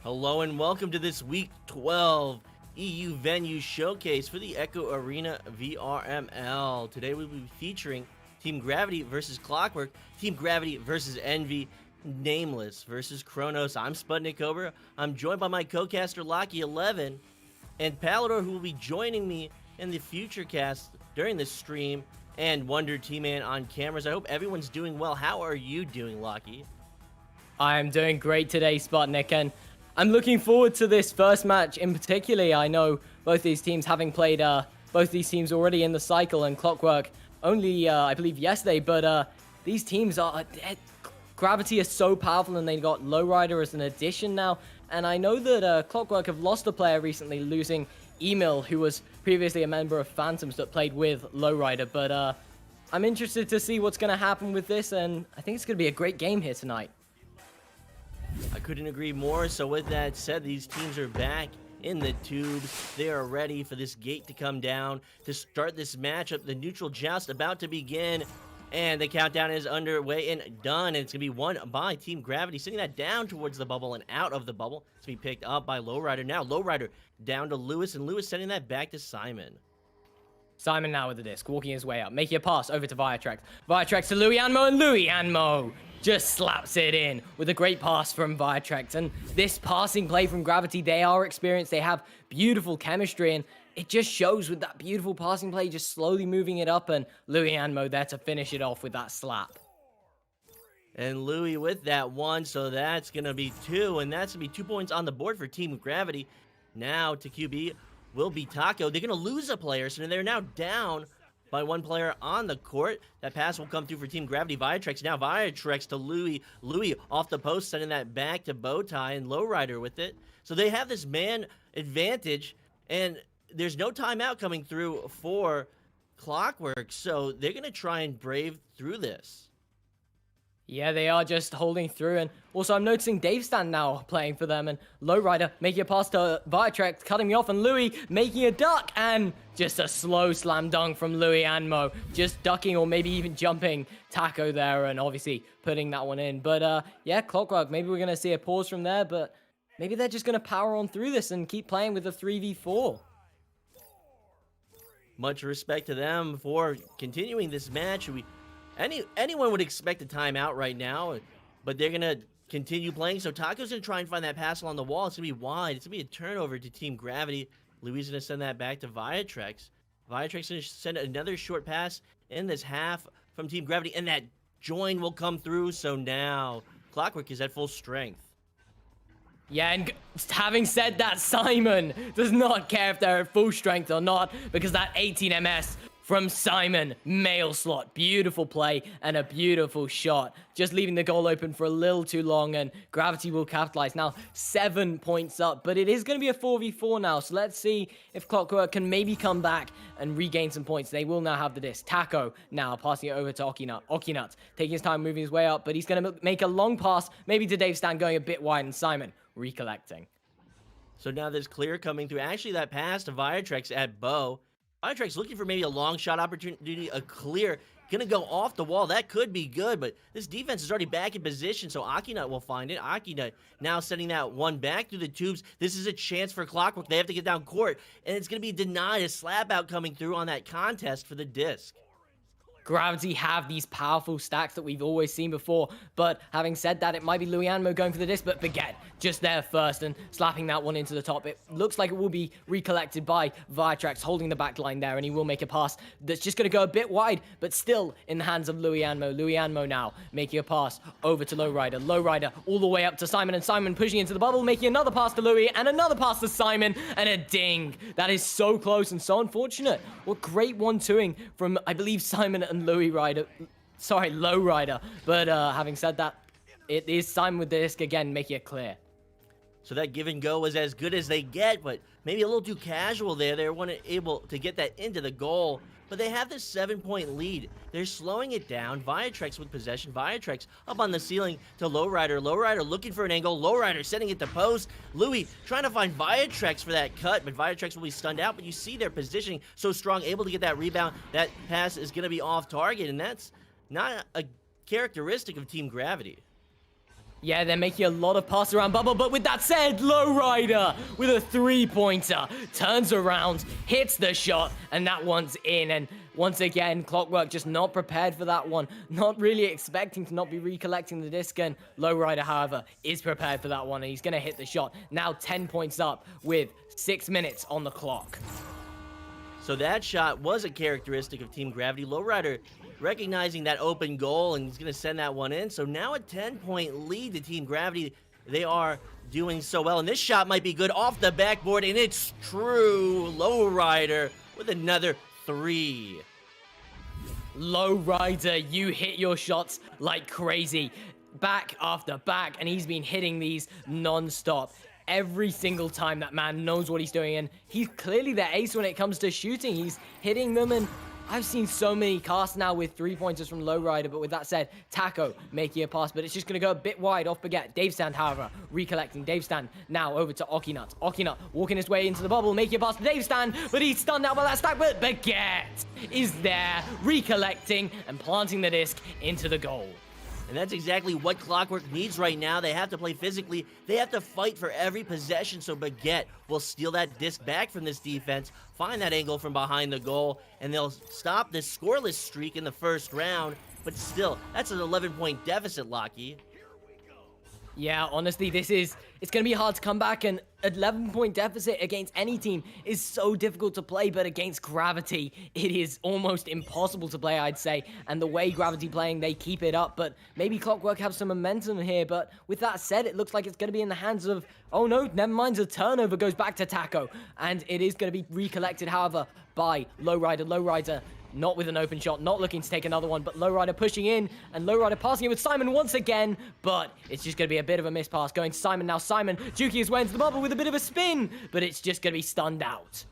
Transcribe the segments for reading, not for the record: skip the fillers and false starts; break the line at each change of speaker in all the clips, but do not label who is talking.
Hello and welcome to this Week 12 EU Venue Showcase for the Echo Arena VRML. Today we'll be featuring Team Gravity versus Clockwork, Team Gravity versus Envy, Nameless versus Kronos. I'm Sputnik Cobra. I'm joined by my co-caster Locky11 and Palador, who will be joining me in the future cast during this stream, and Wonder T-Man on cameras. I hope everyone's doing well. How are you doing, Locky?
I'm doing great today, Sputnik, and I'm looking forward to this first match in particular. I know both these teams having played both these teams already in the cycle, and Clockwork only, I believe, yesterday, but these teams are... Gravity is so powerful, and they got Lowrider as an addition now, and I know that Clockwork have lost a player recently, losing Emil, who was previously a member of Phantoms that played with Lowrider, but I'm interested to see what's going to happen with this, and I think it's going to be a great game here tonight.
I couldn't agree more. So with that said, these teams are back in the tubes. They are ready for this gate to come down to start this matchup. The neutral joust about to begin, and the countdown is underway and done. And it's going to be won by Team Gravity, sending that down towards the bubble and out of the bubble. It's going to be picked up by Lowrider. Now Lowrider down to Lewis, and Lewis sending that back to Simon.
Simon now with the disc, walking his way up, making a pass over to Viatrex. Viatrex to Louis Anmo, and Louis Anmo just slaps it in with a great pass from Viatrex. And this passing play from Gravity, they are experienced, they have beautiful chemistry, and it just shows with that beautiful passing play, just slowly moving it up, and Louis Anmo there to finish it off with that slap.
And Louis with that one, so that's going to be two, and that's going to be 2 points on the board for Team Gravity. Now to QB will be Taco. They're going to lose a player, so they're now down by one player on the court. That pass will come through for Team Gravity. Viatrex now, Viatrex to Louis. Louis off the post, sending that back to Bowtie, and Lowrider with it. So they have this man advantage, and there's no timeout coming through for Clockwork, so they're going to try and brave through this.
Yeah, they are just holding through, and also I'm noticing Dave Stan now playing for them, and Lowrider making a pass to Viatrex, cutting me off, and Louis making a duck, and just a slow slam dunk from Louis Anmo, just ducking or maybe even jumping Taco there, and obviously putting that one in. But yeah, Clockwork, maybe we're going to see a pause from there, but maybe they're just going to power on through this and keep playing with the 3v4.
Much respect to them for continuing this match. Anyone would expect a timeout right now, but they're going to continue playing. So Taco's going to try and find that pass along the wall. It's going to be wide. It's going to be a turnover to Team Gravity. Louis is going to send that back to Viatrex. Viatrex is going to send another short pass in this half from Team Gravity, and that join will come through. So now Clockwork is at full strength.
Yeah, and having said that, Simon does not care if they're at full strength or not, because that 18 MS from Simon, mail slot, beautiful play and a beautiful shot. Just leaving the goal open for a little too long, and Gravity will capitalize. Now 7 points up, but it is going to be a 4v4 now, so let's see if Clockwork can maybe come back and regain some points. They will now have the disc. Taco now passing it over to Okinut. Okinut taking his time, moving his way up, but he's going to make a long pass, maybe to Dave Stan, going a bit wide, and Simon recollecting.
So now there's clear coming through. Actually, that pass to Viatrex at Bow. Viatrex looking for maybe a long shot opportunity, a clear, gonna go off the wall. That could be good, but this defense is already back in position, so Akinut will find it. Akinut now sending that one back through the tubes. This is a chance for Clockwork. They have to get down court, and it's gonna be denied. A slap out coming through on that contest for the disc.
Gravity have these powerful stacks that we've always seen before, but having said that, it might be Louis Anmo going for the disc, but Baguette just there first and slapping that one into the top. It looks like it will be recollected by Viatrex, holding the back line there, and he will make a pass that's just going to go a bit wide, but still in the hands of Louis Anmo. Louis Anmo now making a pass over to Lowrider. Lowrider all the way up to Simon, and Simon pushing into the bubble, making another pass to Louis, and another pass to Simon, and a ding. That is so close and so unfortunate. What great 1-2ing from, I believe, Simon and Lowrider. But having said that, it is Simon with the disc again, making it clear.
So that give and go was as good as they get, but maybe a little too casual there. They weren't able to get that into the goal, but they have this 7-point lead. They're slowing it down. Viatrex with possession. Viatrex up on the ceiling to Lowrider. Lowrider looking for an angle. Lowrider sending it to post. Louis trying to find Viatrex for that cut, but Viatrex will be stunned out. But you see their positioning so strong, able to get that rebound. That pass is going to be off target, and that's not a characteristic of Team Gravity.
Yeah, they're making a lot of pass around bubble, but with that said, Lowrider with a 3-pointer turns around, hits the shot, and that one's in. And once again, Clockwork just not prepared for that one, not really expecting to not be recollecting the disc. And Lowrider, however, is prepared for that one, and he's going to hit the shot. Now 10 points up with 6 minutes on the clock.
So that shot was a characteristic of Team Gravity. Lowrider recognizing that open goal, and he's going to send that one in. So now a 10-point lead to Team Gravity. They are doing so well, and this shot might be good off the backboard, and it's true. Lowrider with another 3.
Lowrider, you hit your shots like crazy, back after back, and he's been hitting these non-stop. Every single time that man knows what he's doing, and he's clearly the ace when it comes to shooting. He's hitting them, and I've seen so many casts now with 3-pointers from Lowrider, but with that said, Taco making a pass, but it's just going to go a bit wide off Baguette. Dave Stand, however, recollecting. Dave Stand now over to Okinut. Okinut walking his way into the bubble, making a pass to Dave Stand, but he's stunned out by that stack, but Baguette is there, recollecting and planting the disc into the goal.
And that's exactly what Clockwork needs right now. They have to play physically. They have to fight for every possession, so Baguette will steal that disc back from this defense, find that angle from behind the goal, and they'll stop this scoreless streak in the first round. But still, that's an 11-point deficit, Lockie.
Yeah, honestly, it's going to be hard to come back, and 11-point deficit against any team is so difficult to play, but against Gravity, it is almost impossible to play, I'd say. And the way Gravity playing, they keep it up, but maybe Clockwork have some momentum here. But with that said, it looks like it's going to be in the hands of, oh no, never mind, the turnover goes back to Taco, and it is going to be recollected, however, by Lowrider. Lowrider not with an open shot, not looking to take another one, but Lowrider pushing in, and Lowrider passing it with Simon once again, but it's just going to be a bit of a miss pass going to Simon. Now Simon juking his way into the bubble with a bit of a spin, but it's just going to be stunned out.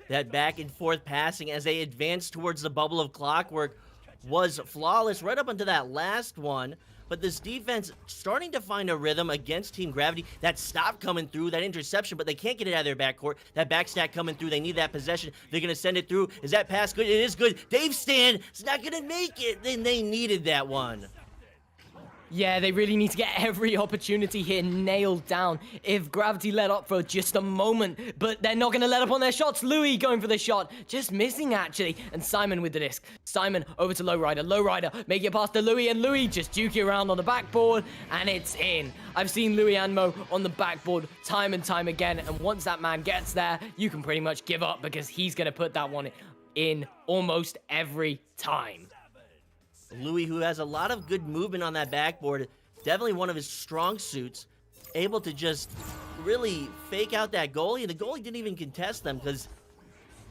That back and forth passing as they advance towards the bubble of Clockwork was flawless right up until that last one. But this defense starting to find a rhythm against Team Gravity. That stop coming through, that interception, but they can't get it out of their backcourt. That backstack coming through, they need that possession. They're going to send it through. Is that pass good? It is good. Dave Stan is not going to make it. Then they needed that one.
Yeah, they really need to get every opportunity here nailed down. If Gravity let up for just a moment, but they're not going to let up on their shots. Louis going for the shot, just missing actually, and Simon with the disc. Simon over to Lowrider. Lowrider making it past to Louis, and Louis just juking around on the backboard, and it's in. I've seen Louis Anmo on the backboard time and time again, and once that man gets there, you can pretty much give up because he's going to put that one in almost every time.
Louis, who has a lot of good movement on that backboard, definitely one of his strong suits, able to just really fake out that goalie. The goalie didn't even contest them because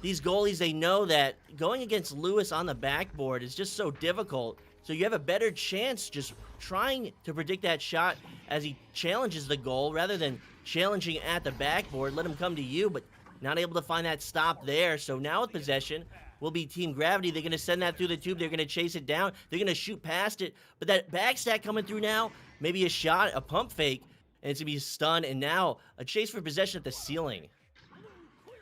these goalies, they know that going against Lewis on the backboard is just so difficult. So you have a better chance just trying to predict that shot as he challenges the goal rather than challenging at the backboard. Let him come to you, but not able to find that stop there. So now with possession will be Team Gravity. They're going to send that through the tube. They're going to chase it down. They're going to shoot past it. But that backstack coming through now, maybe a shot, a pump fake, and it's going to be stunned. And now a chase for possession at the ceiling.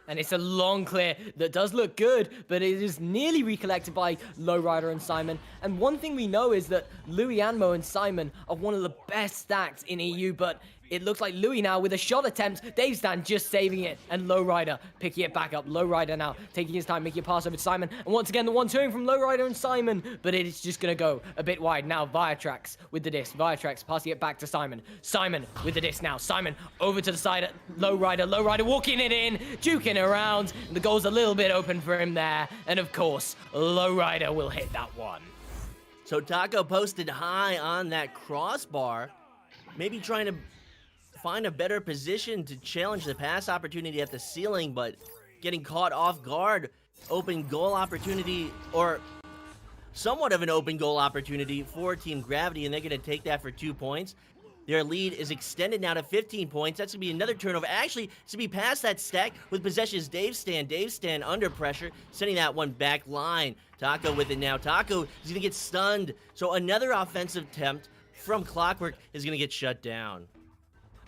And it's a long clear that does look good, but it is nearly recollected by Lowrider and Simon. And one thing we know is that Louis Anmo and Simon are one of the best stacks in EU, but it looks like Louis now with a shot attempt. Dave Stan just saving it, and Lowrider picking it back up. Lowrider now taking his time, making a pass over to Simon. And once again, the 1-2ing from Lowrider and Simon, but it is just going to go a bit wide. Now Viatrax with the disc. Viatrax passing it back to Simon. Simon with the disc now. Simon over to the side at Lowrider. Lowrider walking it in, juking around. The goal's a little bit open for him there. And of course, Lowrider will hit that one.
So Taco posted high on that crossbar, maybe trying to find a better position to challenge the pass opportunity at the ceiling, but getting caught off guard. Open goal opportunity, or somewhat of an open goal opportunity for Team Gravity, and they're going to take that for 2 points. Their lead is extended now to 15 points. That's going to be another turnover. Actually, to be past that stack with possession is Dave Stan. Dave Stan under pressure, sending that one back line. Taco with it now. Taco is going to get stunned. So another offensive attempt from Clockwork is going to get shut down.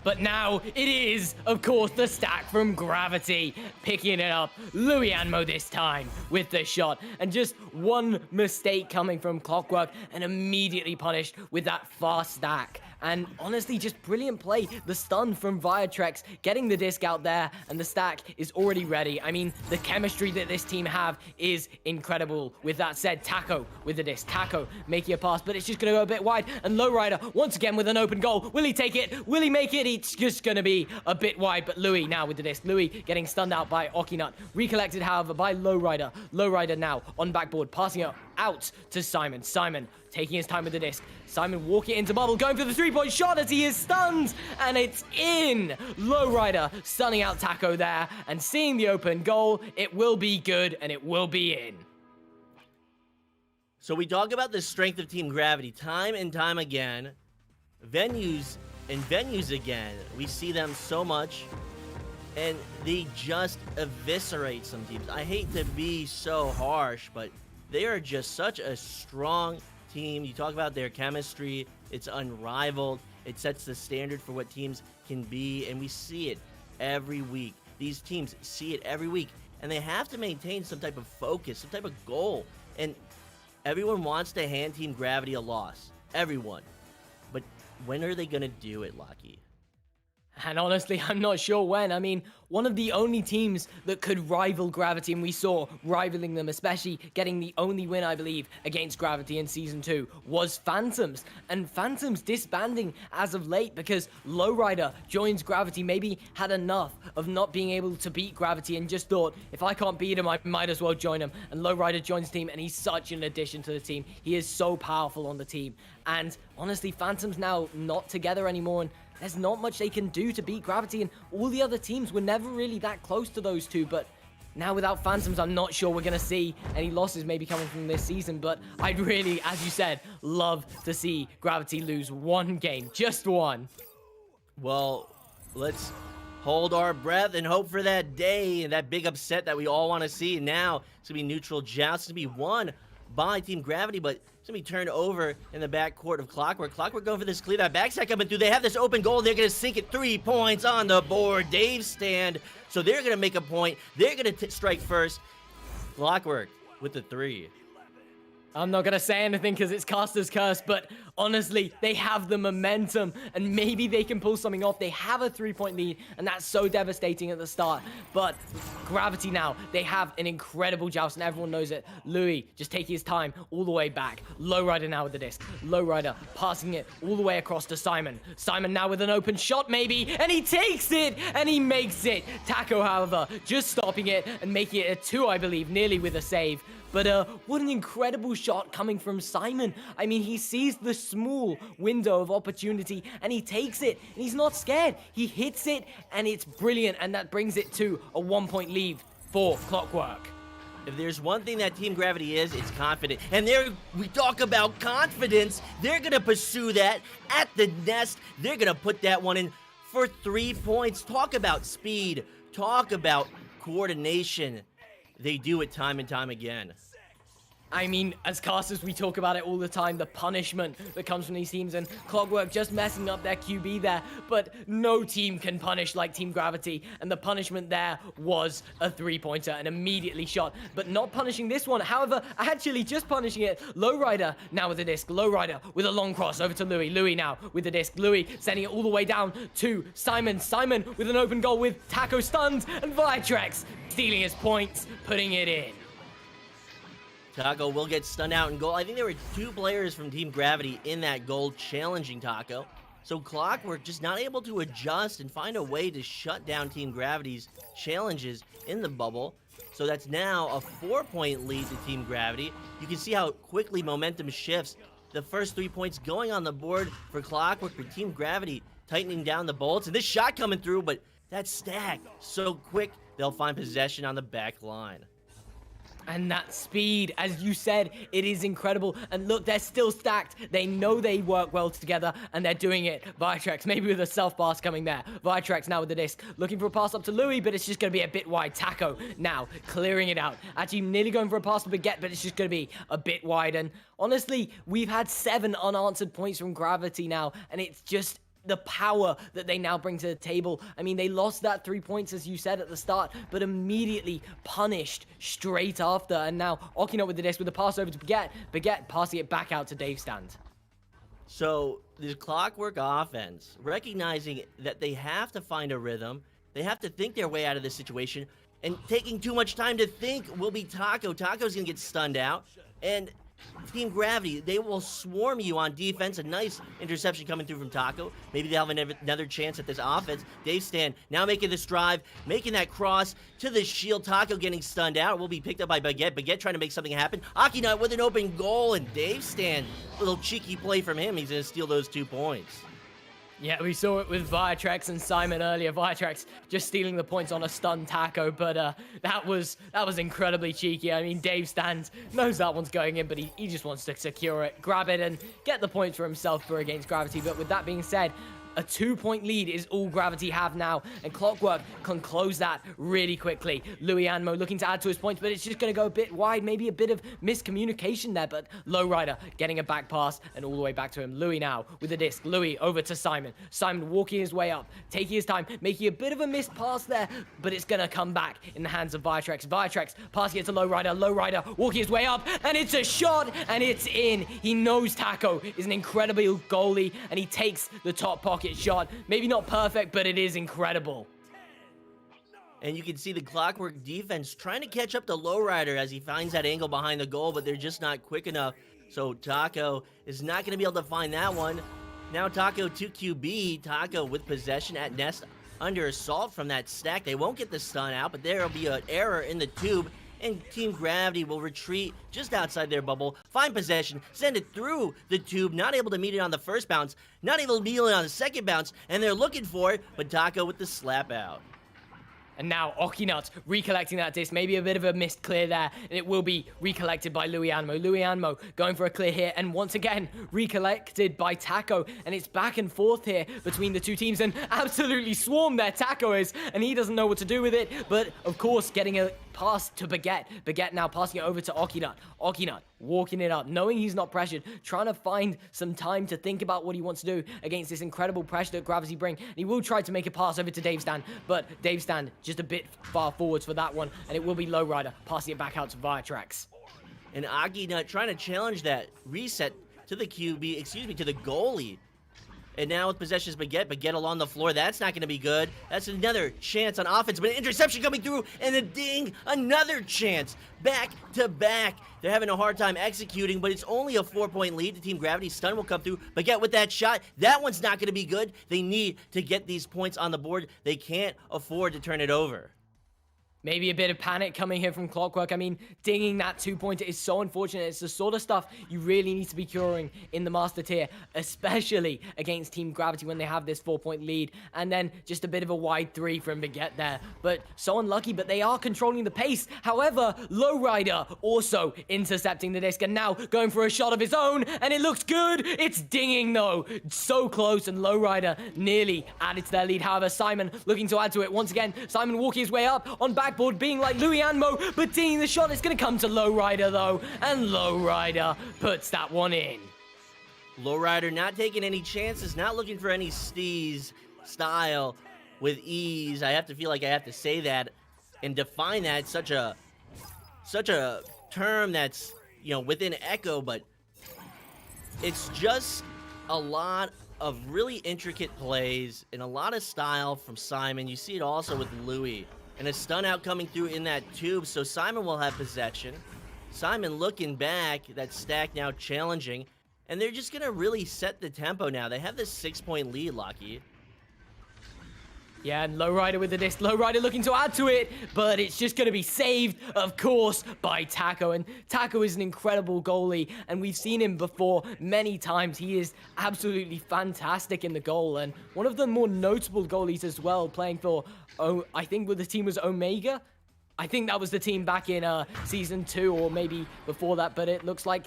But now it is, of course, the stack from Gravity picking it up. Louis Anmo this time with the shot. And just one mistake coming from Clockwork and immediately punished with that fast stack. And honestly, just brilliant play. The stun from Viatrex, getting the disc out there, and the stack is already ready. I mean, the chemistry that this team have is incredible. With that said, Taco with the disc. Taco making a pass, but it's just going to go a bit wide. And Lowrider, once again with an open goal. Will he take it? Will he make it? It's just going to be a bit wide, but Louis now with the disc. Louis getting stunned out by Okinut. Recollected, however, by Lowrider. Lowrider now on backboard, passing it out to Simon. Simon taking his time with the disc. Simon walking into bubble, going for the three-point shot as he is stunned, and it's in. Lowrider stunning out Taco there, and seeing the open goal. It will be good, and it will be in.
So we talk about the strength of Team Gravity time and time again. Venues and venues again. We see them so much, and they just eviscerate some teams. I hate to be so harsh, but they are just such a strong team. You talk about their chemistry, it's unrivaled. It sets the standard for what teams can be, and we see it every week. These teams see it every week, and they have to maintain some type of focus, some type of goal. And everyone wants to hand Team Gravity a loss. Everyone. But when are they going to do it, Lucky?
And honestly, I'm not sure when. I mean, one of the only teams that could rival Gravity, and we saw rivaling them, especially getting the only win, I believe, against Gravity in Season 2, was Phantoms. And Phantoms disbanding as of late because Lowrider joins Gravity, maybe had enough of not being able to beat Gravity and just thought, if I can't beat him, I might as well join him. And Lowrider joins the team, and he's such an addition to the team. He is so powerful on the team. And honestly, Phantoms now not together anymore, and there's not much they can do to beat Gravity, and all the other teams were never really that close to those two. But now without Phantoms, I'm not sure we're going to see any losses maybe coming from this season. But I'd really, as you said, love to see Gravity lose one game. Just one.
Well, let's hold our breath and hope for that day and that big upset that we all want to see. Now, it's going to be neutral joust. It's going to be won by Team Gravity, but it's going to be turned over in the backcourt of Clockwork. Clockwork going for this clear. That backside coming through. They have this open goal. They're going to sink it. 3 points on the board. Dave stand. So they're going to make a point. They're going to strike first. Clockwork with the 3.
I'm not going to say anything because it's Caster's Curse, but honestly, they have the momentum, and maybe they can pull something off. They have a 3-point lead, and that's so devastating at the start. But Gravity now, they have an incredible joust, and everyone knows it. Louis just taking his time all the way back. Lowrider now with the disc. Lowrider passing it all the way across to Simon. Simon now with an open shot, maybe, and he takes it, and he makes it. Taco, however, just stopping it and making it a 2, I believe, nearly with a save. But what an incredible shot coming from Simon. I mean, he sees the small window of opportunity and he takes it, and he's not scared. He hits it, and it's brilliant, and that brings it to a 1-point lead for Clockwork.
If there's one thing that Team Gravity is, it's confident. And we talk about confidence. They're going to pursue that at the nest. They're going to put that one in for 3 points. Talk about speed. Talk about coordination. They do it time and time again.
I mean, as casters, we talk about it all the time, the punishment that comes from these teams, and Clockwork just messing up their QB there, but no team can punish like Team Gravity, and the punishment there was a 3-pointer, and immediately shot, but not punishing this one. However, actually just punishing it. Lowrider now with the disc. Lowrider with a long cross over to Louis. Louis now with the disc. Louis sending it all the way down to Simon. Simon with an open goal with Taco stunned, and Viatrex stealing his points, putting it in.
Taco will get stunned out in goal. I think there were 2 players from Team Gravity in that goal challenging Taco. So Clockwork just not able to adjust and find a way to shut down Team Gravity's challenges in the bubble. So that's now a 4-point lead to Team Gravity. You can see how quickly momentum shifts. The first 3 points going on the board for Clockwork, for Team Gravity tightening down the bolts. And this shot coming through, but that stack so quick, they'll find possession on the back line.
And that speed, as you said, it is incredible. And look, they're still stacked. They know they work well together, and they're doing it. Viatrex, maybe with a self-pass coming there. Viatrex now with the disc, looking for a pass up to Louis, but it's just going to be a bit wide. Taco now clearing it out. Actually, nearly going for a pass to Baguette, but it's just going to be a bit wide. And honestly, we've had 7 unanswered points from Gravity now, and it's just the power that they now bring to the table. I mean, they lost that 3 points, as you said at the start, but immediately punished straight after. And now Okino with the disc with the pass over to Baguette. Baguette passing it back out to Dave Stand.
So the Clockwork offense, recognizing that they have to find a rhythm, they have to think their way out of this situation, and taking too much time to think will be Taco. Taco's gonna get stunned out, and Team Gravity, they will swarm you on defense. A nice interception coming through from Taco. Maybe they'll have another chance at this offense. Dave Stan now making this drive, making that cross to the shield. Taco getting stunned out. Will be picked up by Baguette. Baguette trying to make something happen. Akinut with an open goal, and Dave Stan, little cheeky play from him. He's going to steal those 2 points.
Yeah, we saw it with Viatrex and Simon earlier. Viatrex just stealing the points on a stun Taco, but that was incredibly cheeky. I mean, Dave Stan knows that one's going in, but he just wants to secure it, grab it, and get the points for himself for against Gravity. But with that being said, a 2-point lead is all Gravity have now, and Clockwork can close that really quickly. Louis Anmo looking to add to his points, but it's just going to go a bit wide, maybe a bit of miscommunication there, but Lowrider getting a back pass and all the way back to him. Louis now with the disc. Louis over to Simon. Simon walking his way up, taking his time, making a bit of a missed pass there, but it's going to come back in the hands of Viatrex. Viatrex passing it to Lowrider. Lowrider walking his way up, and it's a shot, and it's in. He knows Taco is an incredible goalie, and he takes the top pocket shot. Maybe not perfect, but it is incredible.
And you can see the Clockwork defense trying to catch up to Lowrider as he finds that angle behind the goal, but they're just not quick enough. So Taco is not going to be able to find that one. Now Taco to QB. Taco with possession at Nest under assault from that stack. They won't get the stun out, but there will be an error in the tube. And Team Gravity will retreat just outside their bubble, find possession, send it through the tube, not able to meet it on the first bounce, not able to meet it on the second bounce, and they're looking for it, but Taco with the slap out.
And now Okinut recollecting that disc. Maybe a bit of a missed clear there. And it will be recollected by Louis Anmo. Louis Anmo going for a clear here. And once again, recollected by Taco. And it's back and forth here between the two teams. And absolutely swarmed there Taco is. And he doesn't know what to do with it. But, of course, getting a pass to Baguette. Baguette now passing it over to Okinut. Okinut walking it up, knowing he's not pressured, trying to find some time to think about what he wants to do against this incredible pressure that Gravity bring. And he will try to make a pass over to Dave Stan, but Dave Stan just a bit far forwards for that one, and it will be Lowrider passing it back out to Viatrex.
And Akinut trying to challenge that reset to the QB, to the goalie. And now with possessions, Baguette along the floor. That's not going to be good. That's another chance on offense, but an interception coming through, and a ding, another chance. Back to back. They're having a hard time executing, but it's only a 4-point lead. The Team Gravity stun will come through. Baguette with that shot. That one's not going to be good. They need to get these points on the board. They can't afford to turn it over.
Maybe a bit of panic coming here from Clockwork. I mean, dinging that 2-pointer is so unfortunate. It's the sort of stuff you really need to be curing in the Master Tier, especially against Team Gravity when they have this 4-point lead. And then just a bit of a wide 3 from Baguette there. But so unlucky, but they are controlling the pace. However, Lowrider also intercepting the disc and now going for a shot of his own. And it looks good. It's dinging though. So close, and Lowrider nearly added to their lead. However, Simon looking to add to it once again. Simon walking his way up on backboard, being like Louis Anmo, but dinging the shot. It's going to come to Lowrider though, and Lowrider puts that one in.
Lowrider not taking any chances, not looking for any steez style with ease. I have to feel like I have to say that and define that. It's such a term that's, within Echo, but it's just a lot of really intricate plays and a lot of style from Simon. You see it also with Louis. And a stun out coming through in that tube, so Simon will have possession. Simon looking back, that stack now challenging, and they're just gonna really set the tempo now. They have this 6-point lead, Locky.
Yeah, and Lowrider with the disc. Lowrider looking to add to it, but it's just going to be saved, of course, by Taco. And Taco is an incredible goalie, and we've seen him before many times. He is absolutely fantastic in the goal, and one of the more notable goalies as well, playing for, I think the team was Omega. I think that was the team back in Season 2, or maybe before that, but it looks like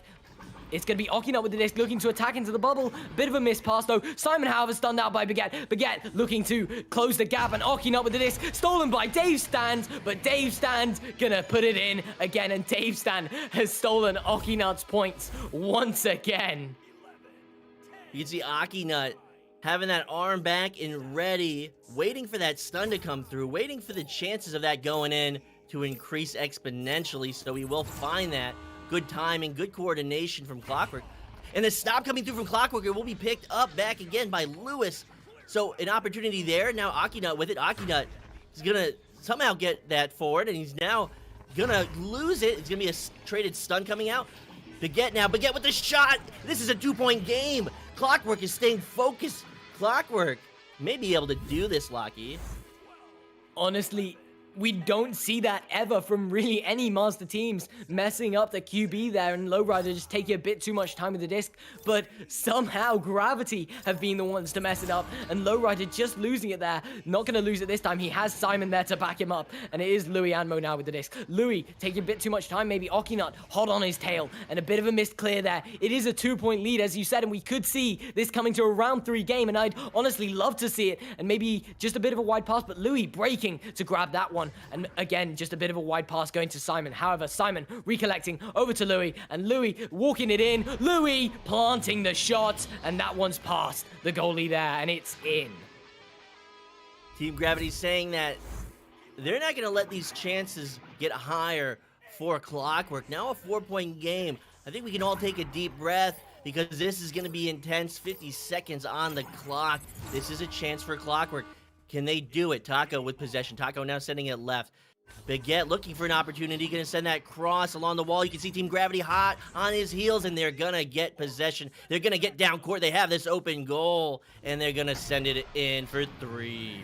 it's going to be Okinut with the disc, looking to attack into the bubble. Bit of a missed pass, though. Simon, however, stunned out by Baguette. Baguette looking to close the gap, and Okinut with the disc, stolen by Dave Stan, but Dave Stan's going to put it in again, and Dave Stan has stolen Okinut's points once again.
You can see Akinut having that arm back and ready, waiting for that stun to come through, waiting for the chances of that going in to increase exponentially, so he will find that. Good timing, good coordination from Clockwork. And the stop coming through from Clockwork, it will be picked up back again by Lewis. So an opportunity there. Now Akinut with it. Akinut is going to somehow get that forward, and he's now going to lose it. It's going to be a traded stun coming out. Baguette now. Baguette with the shot. This is a 2-point game. Clockwork is staying focused. Clockwork may be able to do this, Lockie.
Honestly, we don't see that ever from really any Master teams, messing up the QB there and Lowrider just taking a bit too much time with the disc, but somehow Gravity have been the ones to mess it up, and Lowrider just losing it there. Not gonna lose it this time. He has Simon there to back him up, and it is Louis Anmo now with the disc. Louis taking a bit too much time, maybe Okinut hot on his tail, and a bit of a missed clear there. It is a 2-point lead, as you said, and we could see this coming to a round 3 game, and I'd honestly love to see it, and maybe just a bit of a wide pass, but Louis breaking to grab that one. And again, just a bit of a wide pass going to Simon. However, Simon recollecting over to Louis, and Louis walking it in. Louis planting the shot, and that one's past the goalie there, and it's in.
Team Gravity saying that they're not going to let these chances get higher for Clockwork. Now a 4-point game. I think we can all take a deep breath because this is going to be intense. 50 seconds on the clock. This is a chance for Clockwork. Can they do it? Taco with possession. Taco now sending it left. Baguette looking for an opportunity. Going to send that cross along the wall. You can see Team Gravity hot on his heels, and they're going to get possession. They're going to get down court. They have this open goal, and they're going to send it in for 3.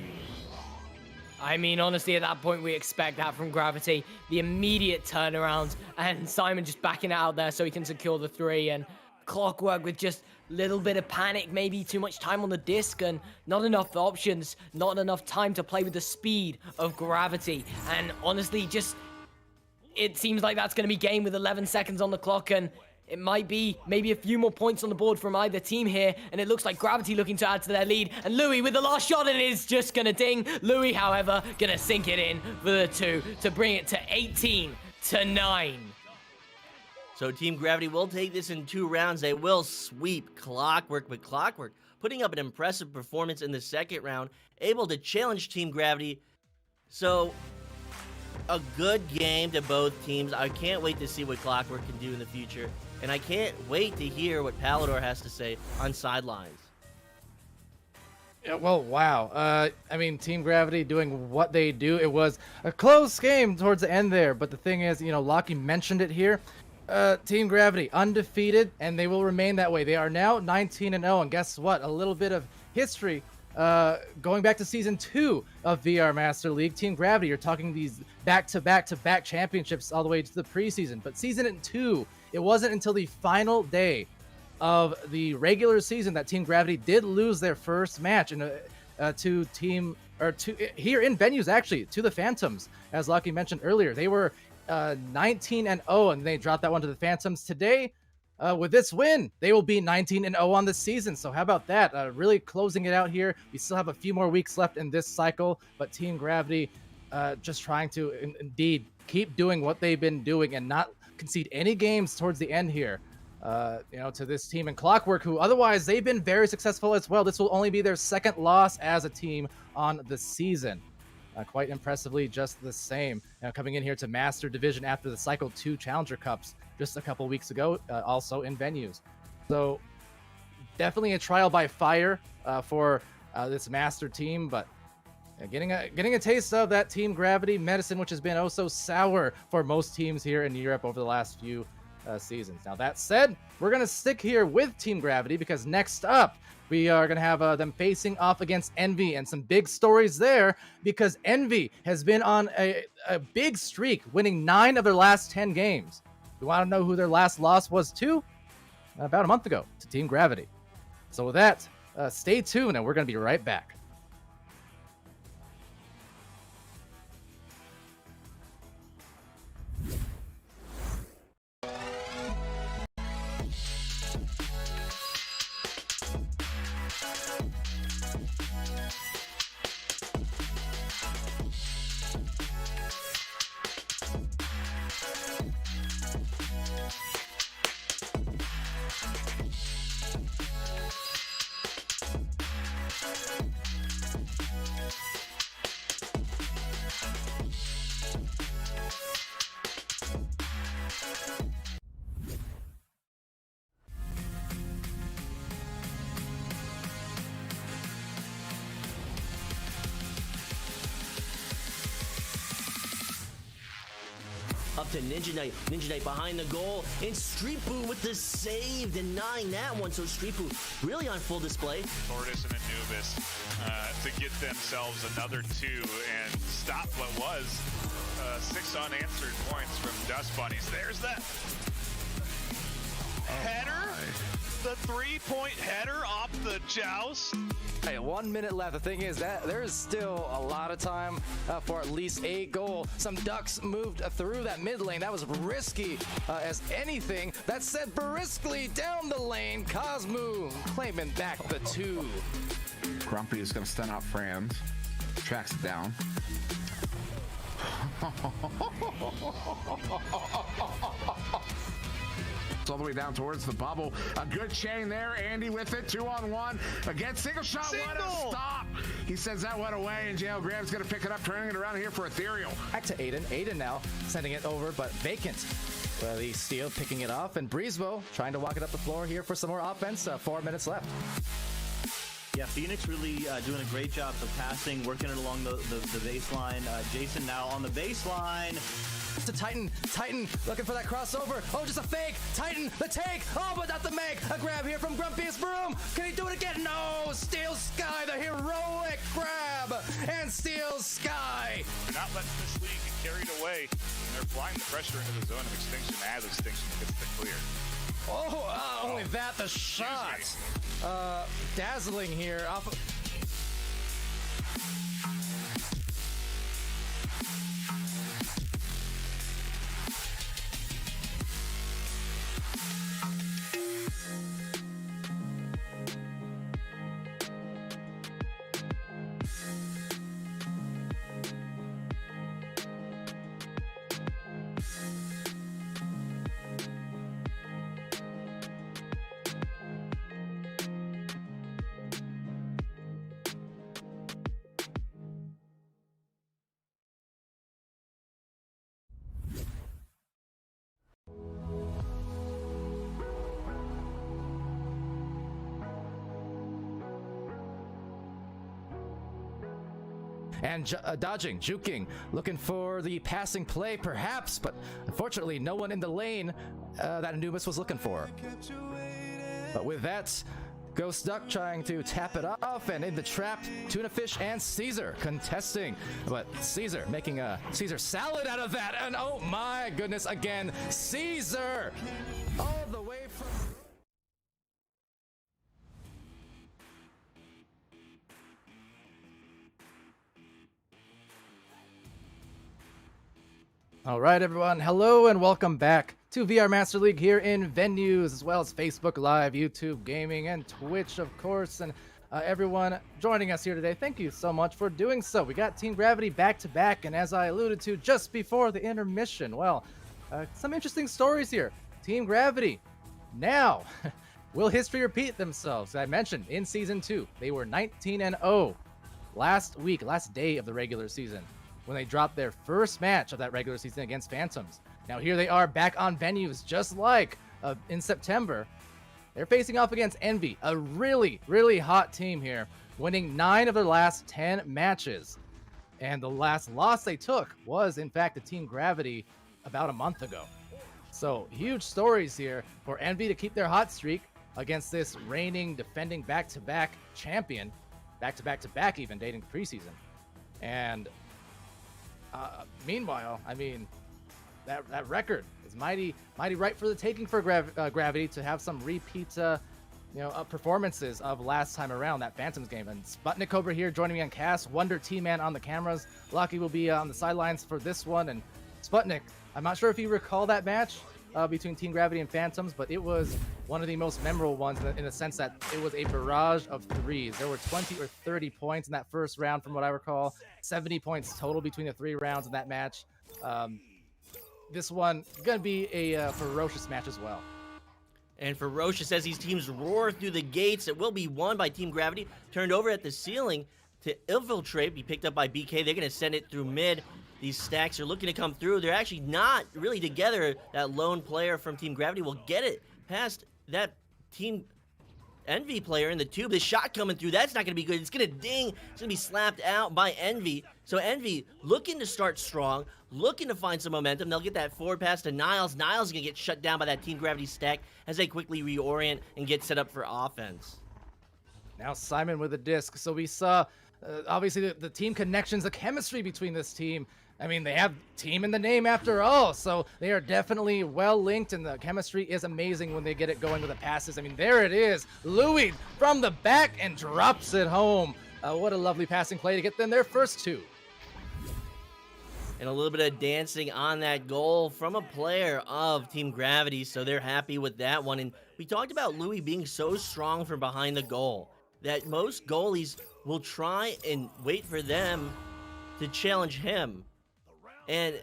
I mean, honestly, at that point, we expect that from Gravity. The immediate turnaround, and Simon just backing it out there so he can secure the 3, and Clockwork with just little bit of panic, maybe too much time on the disc and not enough options, not enough time to play with the speed of Gravity. And honestly, just it seems like that's going to be game with 11 seconds on the clock, and it might be maybe a few more points on the board from either team here, and it looks like Gravity looking to add to their lead, and Louis with the last shot, and it is just going to ding. Louis, however, going to sink it in for the 2 to bring it to 18-9.
So Team Gravity will take this in 2 rounds. They will sweep Clockwork, but Clockwork putting up an impressive performance in the second round, able to challenge Team Gravity. So a good game to both teams. I can't wait to see what Clockwork can do in the future, and I can't wait to hear what Palador has to say on sidelines.
Yeah, well, wow. I mean, Team Gravity doing what they do. It was a close game towards the end there, but the thing is, you know, Lockie mentioned it here. Team Gravity undefeated, and they will remain that way. They are now 19-0, and guess what? A little bit of history going back to season 2 of VR Master League. Team Gravity, you're talking these back-to-back championships all the way to the preseason, but season 2, it wasn't until the final day of the regular season that Team Gravity did lose their first match here in venues, actually, to the Phantoms. As Lockie mentioned earlier, they were 19-0, and they dropped that one to the Phantoms. Today, with this win, they will be 19-0 on the season. So how about that? Really closing it out here. We still have a few more weeks left in this cycle, but Team Gravity just trying to indeed keep doing what they've been doing and not concede any games towards the end here. You know, to this team and Clockwork, who otherwise they've been very successful as well. This will only be their second loss as a team on the season. Quite impressively, just the same. Coming in here to Master Division after the Cycle 2 Challenger Cups just a couple weeks ago, also in venues. So definitely a trial by fire for this Master team, but getting a taste of that Team Gravity medicine, which has been oh so sour for most teams here in Europe over the last few seasons. Now that said, we're going to stick here with Team Gravity because next up, we are going to have them facing off against Envy, and some big stories there because Envy has been on a big streak, winning 9 of their last 10 games. You want to know who their last loss was to? About a month ago, to Team Gravity. So with that, stay tuned, and we're going to be right back.
up to Ninja Knight. Ninja Knight behind the goal. And Street Boo with the save, denying that one. So Street Boo really on full display.
Tortoise and Anubis to get themselves another 2 and stop what was 6 unanswered points from Dust Bunnies. There's that header, the 3-point header off the joust.
Hey, 1 minute left. The thing is that there is still a lot of time for at least a goal. Some Ducks moved through that mid lane. That was risky as anything. That sent briskly down the lane. Cosmo claiming back the 2.
Grumpy is going to stun out Franz. Tracks it down. All the way down towards the bubble. A good chain there. Andy with it. 2-on-1. Again, single shot. What a stop. He sends that one away, and Jail Graham's going to pick it up, turning it around here for Ethereal.
Back to Aiden. Aiden now sending it over, but vacant. Well, the Steel picking it off, and Breezebo trying to walk it up the floor here for some more offense. 4 minutes left.
Yeah, Phoenix really doing a great job of passing, working it along the baseline. Jason now on the baseline.
To Titan. Titan looking for that crossover. Oh, just a fake. Titan, the take. Oh, but not the make. A grab here from Grumpy's Broom. Can he do it again? No. Steel Sky, the heroic grab. And Steel Sky.
They're not letting this league get carried away. And they're applying the pressure into the zone of Extinction as Extinction gets the clear.
Oh, only that, the shot. Dazzling here. Off of and dodging, juking, looking for the passing play perhaps, but unfortunately no one in the lane that Anubis was looking for. But with that, Ghost Duck trying to tap it off, and in the trap, Tuna Fish and Caesar contesting, but Caesar making a Caesar salad out of that, and oh my goodness, again, Caesar all the way from... All right, everyone. Hello and welcome back to VR Master League here in venues, as well as Facebook Live, YouTube Gaming, and Twitch, of course. And everyone joining us here today, thank you so much for doing so. We got Team Gravity back to back, and as I alluded to just before the intermission, well, some interesting stories here. Team Gravity, now, will history repeat themselves? I mentioned in Season 2, they were 19-0 last day of the regular season, when they dropped their first match of that regular season against Phantoms. Now here they are back on venues, just like in September. They're facing off against Envy, a really, really hot team here, winning 9 of their last 10 matches. And the last loss they took was, in fact, the Team Gravity about a month ago. So huge stories here for Envy to keep their hot streak against this reigning, defending back-to-back champion, back-to-back-to-back even, dating preseason. And meanwhile, I mean, that record is mighty right for the taking for Gravity to have some repeat, performances of last time around that Phantoms game. And Sputnik over here joining me on cast, Wonder T-Man on the cameras. Lucky will be on the sidelines for this one. And Sputnik, I'm not sure if you recall that match between Team Gravity and Phantoms, but it was one of the most memorable ones in the sense that it was a barrage of threes. There were 20 or 30 points in that first round from what I recall, 70 points total between the 3 rounds in that match. This one gonna be a ferocious match as well.
And Ferocious, as these teams roar through the gates, it will be won by Team Gravity, turned over at the ceiling to Infiltrate, be picked up by BK. They're gonna send it through mid. These stacks are looking to come through. They're actually not really together. That lone player from Team Gravity will get it past that Team Envy player in the tube. The shot coming through, that's not going to be good. It's going to ding. It's going to be slapped out by Envy. So Envy looking to start strong, looking to find some momentum. They'll get that forward pass to Niles. Niles is going to get shut down by that Team Gravity stack as they quickly reorient and get set up for offense.
Now Simon with a disc. So we saw, obviously, the team connections, the chemistry between this team. I mean, they have team in the name after all, so they are definitely well linked, and the chemistry is amazing when they get it going with the passes. I mean, there it is. Louis from the back and drops it home. What a lovely passing play to get them their first 2.
And a little bit of dancing on that goal from a player of Team Gravity, so they're happy with that one. And we talked about Louis being so strong from behind the goal that most goalies will try and wait for them to challenge him. And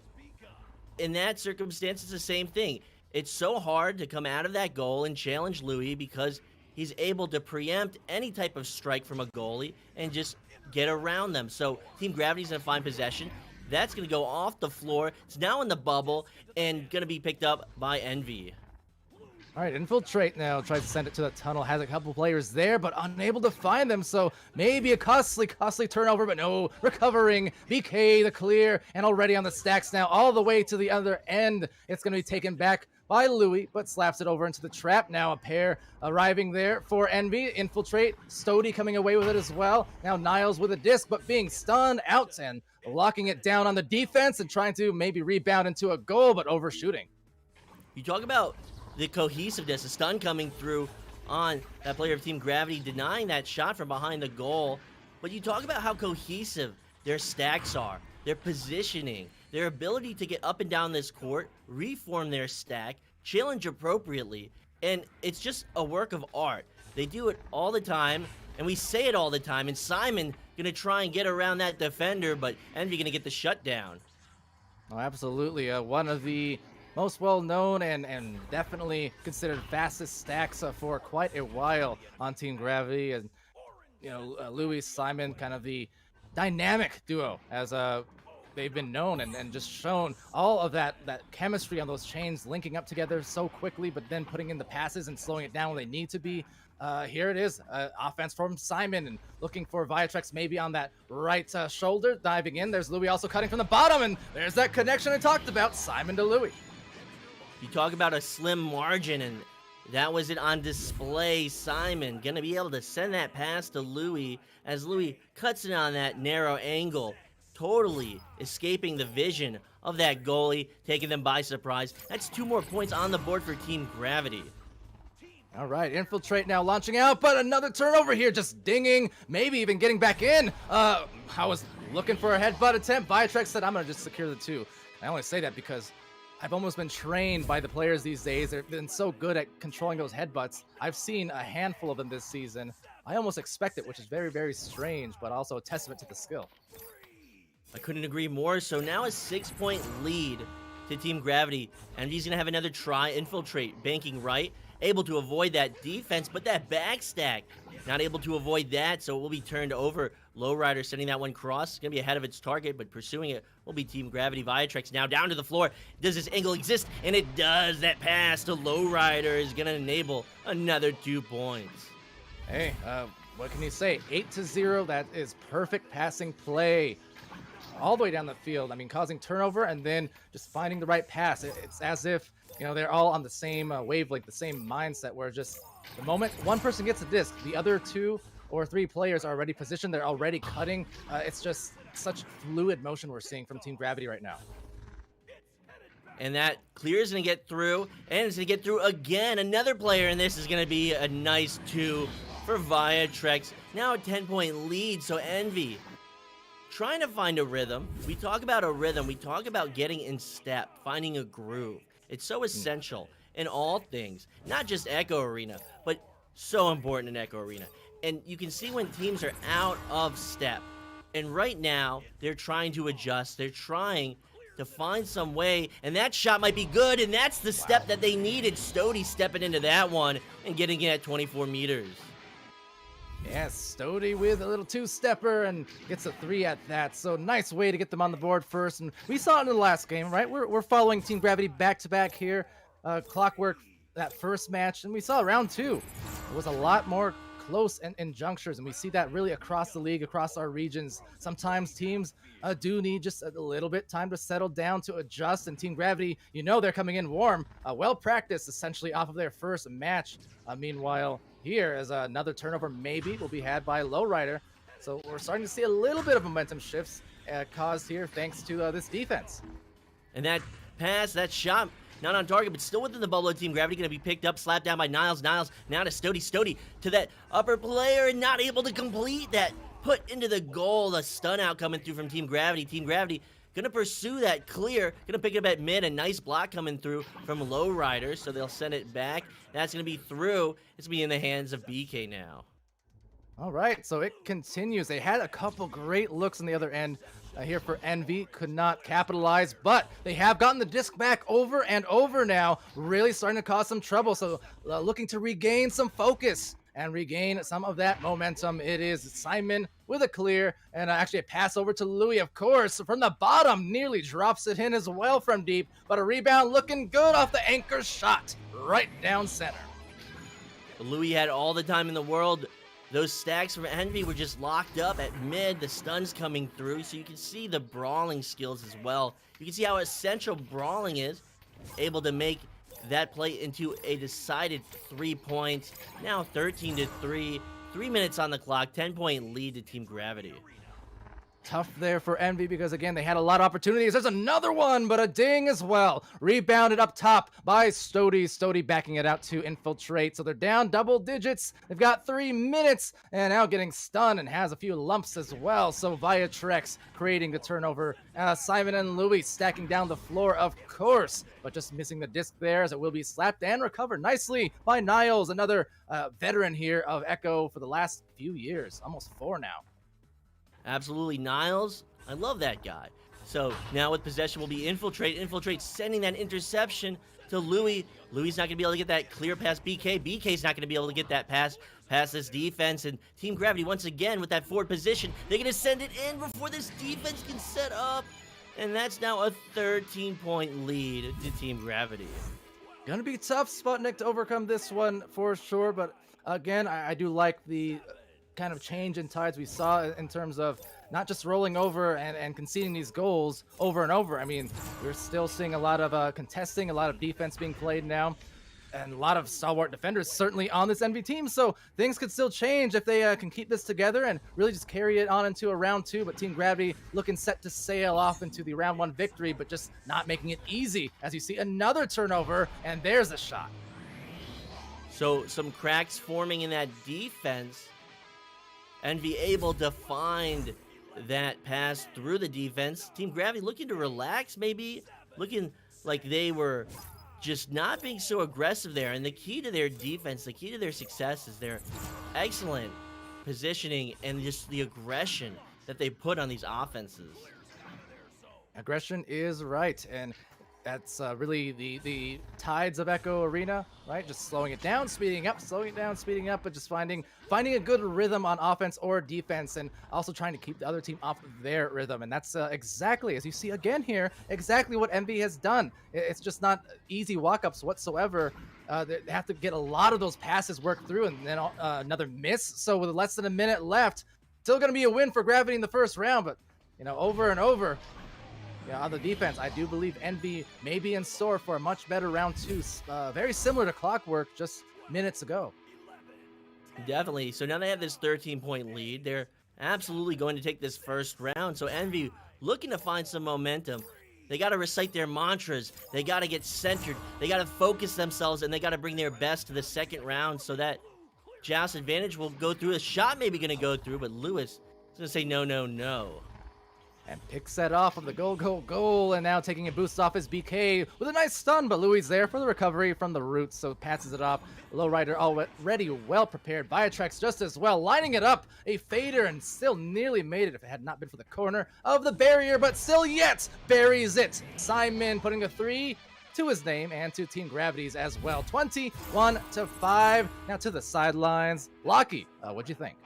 in that circumstance, it's the same thing. It's so hard to come out of that goal and challenge Louis because he's able to preempt any type of strike from a goalie and just get around them. So Team Gravity's going to find possession. That's going to go off the floor. It's now in the bubble and going to be picked up by Envy.
All right, Infiltrate now tries to send it to the tunnel. Has a couple players there, but unable to find them. So maybe a costly turnover, but no, recovering. BK, the clear, and already on the stacks now, all the way to the other end. It's going to be taken back by Louis, but slaps it over into the trap. Now a pair arriving there for Envy. Infiltrate, Stody coming away with it as well. Now Niles with a disc, but being stunned out and locking it down on the defense and trying to maybe rebound into a goal, but overshooting.
You talk about the cohesiveness, the stun coming through on that player of Team Gravity, denying that shot from behind the goal. But you talk about how cohesive their stacks are, their positioning, their ability to get up and down this court, reform their stack, challenge appropriately, and it's just a work of art. They do it all the time, and we say it all the time, and Simon gonna try and get around that defender, but Envy gonna get the shutdown.
Oh, absolutely. One of the most well-known and definitely considered fastest stacks for quite a while on Team Gravity. And, you know, Louis, Simon, kind of the dynamic duo as they've been known and just shown all of that chemistry on those chains linking up together so quickly, but then putting in the passes and slowing it down when they need to be. Here it is, offense from Simon and looking for Viatrex maybe on that right shoulder, diving in. There's Louis also cutting from the bottom, and there's that connection I talked about, Simon to Louis.
You talk about a slim margin, and that was it on display. Simon gonna be able to send that pass to Louis as Louis cuts it on that narrow angle, totally escaping the vision of that goalie, taking them by surprise. That's 2 more points on the board for Team Gravity.
All right, Infiltrate now launching out, but another turnover here, just dinging, maybe even getting back in. I was looking for a headbutt attempt. Viatrex said, I'm going to just secure the 2. I only say that because I've almost been trained by the players these days. They've been so good at controlling those headbutts. I've seen a handful of them this season. I almost expect it, which is very, very strange, but also a testament to the skill.
I couldn't agree more. So now a 6-point lead to Team Gravity. And he's going to have another try. Infiltrate, banking right. Able to avoid that defense, but that backstack, not able to avoid that, so it will be turned over. Lowrider sending that one cross. Going to be ahead of its target, but pursuing it will be Team Gravity. Viatrex now down to the floor. Does this angle exist? And it does. That pass to Lowrider is going to enable another 2 points.
Hey, what can you say? 8-0, that is perfect passing play. All the way down the field. I mean, causing turnover and then just finding the right pass. It's as if, you know, they're all on the same wavelength, the same mindset, where just the moment one person gets a disc, the other 2 or 3 players are already positioned, they're already cutting. It's just such fluid motion we're seeing from Team Gravity right now.
And that clear is going to get through, and it's going to get through again. Another player, and this is going to be a nice 2 for Viatrex. Now a 10-point lead, so Envy trying to find a rhythm. We talk about a rhythm. We talk about getting in step, finding a groove. It's so essential in all things, not just Echo Arena, but so important in Echo Arena. And you can see when teams are out of step. And right now, they're trying to adjust. They're trying to find some way, and that shot might be good, and that's the step that they needed. Stody stepping into that one and getting it at 24 meters.
Yes, Stody with a little 2-stepper and gets a 3 at that. So nice way to get them on the board first. And we saw it in the last game, right? We're following Team Gravity back-to-back here. Clockwork, that first match. And we saw round 2. It was a lot more close in junctures, and we see that really across the league, across our regions. Sometimes teams do need just a little bit time to settle down, to adjust, and Team Gravity, you know, they're coming in warm, well practiced essentially off of their first match. Meanwhile, here is another turnover maybe will be had by Lowrider. So we're starting to see a little bit of momentum shifts caused here thanks to this defense.
And that pass, that shot, not on target, but still within the bubble of Team Gravity, going to be picked up, slapped down by Niles. Niles now to Stody. Stody to that upper player and not able to complete that. Put into the goal, a stun out coming through from Team Gravity. Team Gravity going to pursue that clear, going to pick it up at mid. A nice block coming through from Lowrider, so they'll send it back. That's going to be through. It's going to be in the hands of BK now.
All right, so it continues. They had a couple great looks on the other end here for Envy. Could not capitalize, but they have gotten the disc back over and over now. Really starting to cause some trouble, so looking to regain some focus and regain some of that momentum. It is Simon with a clear, and actually a pass over to Louis, of course, from the bottom. Nearly drops it in as well from deep, but a rebound looking good off the anchor shot right down center.
Louis had all the time in the world. Those stacks from Envy were just locked up at mid, the stuns coming through, so you can see the brawling skills as well. You can see how essential brawling is, able to make that play into a decided 3 points. Now 13-3, 3 minutes on the clock, 10-point lead to Team Gravity.
Tough there for Envy because, again, they had a lot of opportunities. There's another one, but a ding as well. Rebounded up top by Stody. Stody backing it out to infiltrate. So they're down double digits. They've got 3 minutes and now getting stunned and has a few lumps as well. So Viatrex creating the turnover. Simon and Louis stacking down the floor, of course, but just missing the disc there as it will be slapped and recovered nicely by Niles, another veteran here of Echo for the last few years, almost 4 now.
Absolutely, Niles. I love that guy. So now with possession will be Infiltrate, sending that interception to Louis. Louis not going to be able to get that clear past BK. BK's not going to be able to get that pass past this defense. And Team Gravity, once again, with that forward position, they're going to send it in before this defense can set up. And that's now a 13-point lead to Team Gravity.
Gonna be tough, Sputnik, to overcome this one for sure. But again, I do like the kind of change in tides we saw in terms of not just rolling over and conceding these goals over and over. I mean, we're still seeing a lot of contesting, a lot of defense being played now, and a lot of stalwart defenders certainly on this Envy team. So things could still change if they can keep this together and really just carry it on into a round 2. But Team Gravity looking set to sail off into the round 1 victory, but just not making it easy as you see another turnover, and there's a shot.
So some cracks forming in that defense. Envy able to find that pass through the defense. Team Gravity looking to relax, maybe looking like they were just not being so aggressive there. And the key to their defense, the key to their success is their excellent positioning and just the aggression that they put on these offenses.
Aggression is right, and that's really the tides of Echo Arena, right? Just slowing it down, speeding up, slowing it down, speeding up, but just finding a good rhythm on offense or defense, and also trying to keep the other team off their rhythm. And that's exactly, as you see again here, exactly what Envy has done. It's just not easy walk-ups whatsoever. They have to get a lot of those passes worked through, and then another miss. So with less than a minute left, still going to be a win for Gravity in the first round, but you know, over and over. Yeah, on the defense, I do believe Envy may be in store for a much better round 2. Very similar to Clockwork just minutes ago.
Definitely. So now they have this 13-point lead. They're absolutely going to take this first round. So Envy looking to find some momentum. They got to recite their mantras. They got to get centered. They got to focus themselves, and they got to bring their best to the second round so that Joust advantage will go through. A shot maybe going to go through, but Lewis is going to say no, no, no.
And picks that off of the goal, and now taking a boost off his BK with a nice stun, but Louis there for the recovery from the roots, so passes it off. Lowrider already well prepared. Viatrex just as well, lining it up, a fader, and still nearly made it if it had not been for the corner of the barrier, but still yet buries it. Simon putting a 3 to his name and to Team Gravity's as well. 21-5. Now to the sidelines. Lockie, what'd you think?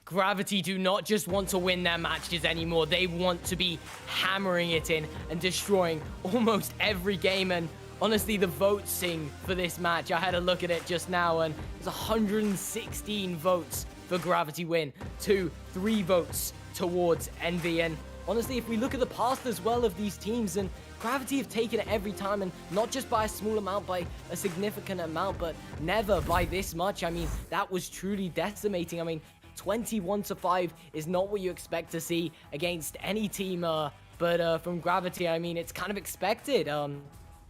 Gravity do not just want to win their matches anymore. They want to be hammering it in and destroying almost every game. And honestly, the voting for this match, I had a look at it just now, and there's 116 votes for Gravity win to 3 votes towards Envy. And honestly, if we look at the past as well of these teams, and Gravity have taken it every time, and not just by a small amount, by a significant amount, but never by this much. I mean, that was truly decimating. I mean, 21-5 is not what you expect to see against any team, but from Gravity, I mean, it's kind of expected.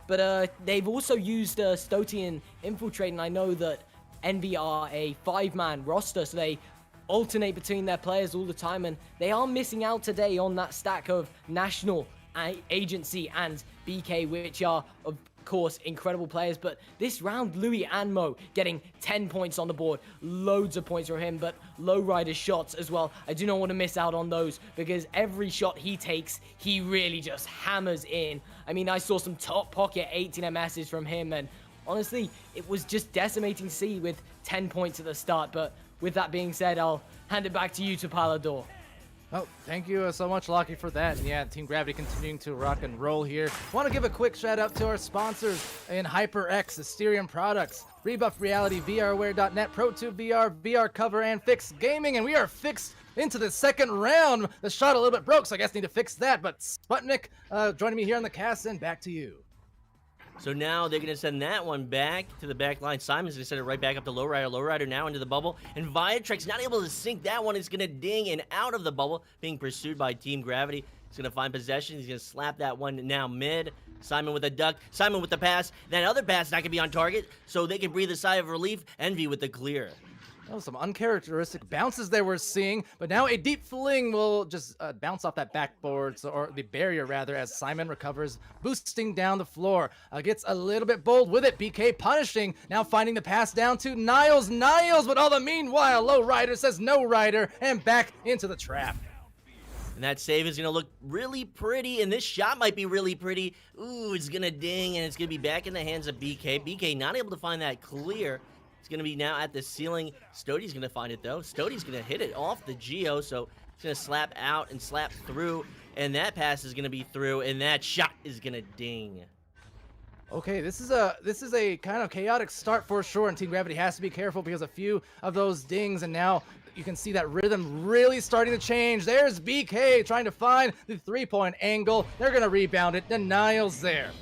But they've also used Stoti and Infiltrate, and I know that Envy are a 5-man roster, so they alternate between their players all the time, and they are missing out today on that stack of National, Agency, and BK, which are, of course, incredible players. But this round, Louis and Mo getting 10 points on the board, loads of points for him, but Lowrider shots as well. I do not want to miss out on those, because every shot he takes, he really just hammers in. I mean, I saw some top pocket 18 MSs from him, and honestly, it was just decimating to see with 10 points at the start. But with that being said, I'll hand it back to you, to Palador.
Oh, thank you so much, Lockie, for that. And yeah, Team Gravity continuing to rock and roll here. Want to give a quick shout out to our sponsors in HyperX, Asterion Products, Rebuff Reality, VRware.net, ProTube VR, VR Cover, and Fix Gaming. And we are fixed into the second round. The shot a little bit broke, so I guess need to fix that. But Sputnik joining me here on the cast, and back to you.
So now they're going to send that one back to the back line. Simon's going to send it right back up to Lowrider. Lowrider now into the bubble. And Viatrek's not able to sink that one. It's going to ding and out of the bubble, being pursued by Team Gravity. He's going to find possession. He's going to slap that one now mid. Simon with a duck. Simon with the pass. That other pass not going to be on target, so they can breathe a sigh of relief. Envy with the clear.
Oh, some uncharacteristic bounces they were seeing, but now a deep fling will just bounce off that backboard, or the barrier rather, as Simon recovers, boosting down the floor. Gets a little bit bold with it. BK punishing, now finding the pass down to Niles. Niles, but all the meanwhile, Lowrider says no rider, and back into the trap.
And that save is going to look really pretty, and this shot might be really pretty. Ooh, it's going to ding, and it's going to be back in the hands of BK. BK not able to find that clear. It's going to be now at the ceiling. Stoty's going to find it, though. Stoty's going to hit it off the Geo, so it's going to slap out and slap through, and that pass is going to be through, and that shot is going to ding.
Okay, this is a kind of chaotic start for sure, and Team Gravity has to be careful because a few of those dings, and now you can see that rhythm really starting to change. There's BK trying to find the three-point angle. They're going to rebound it. Denial's there.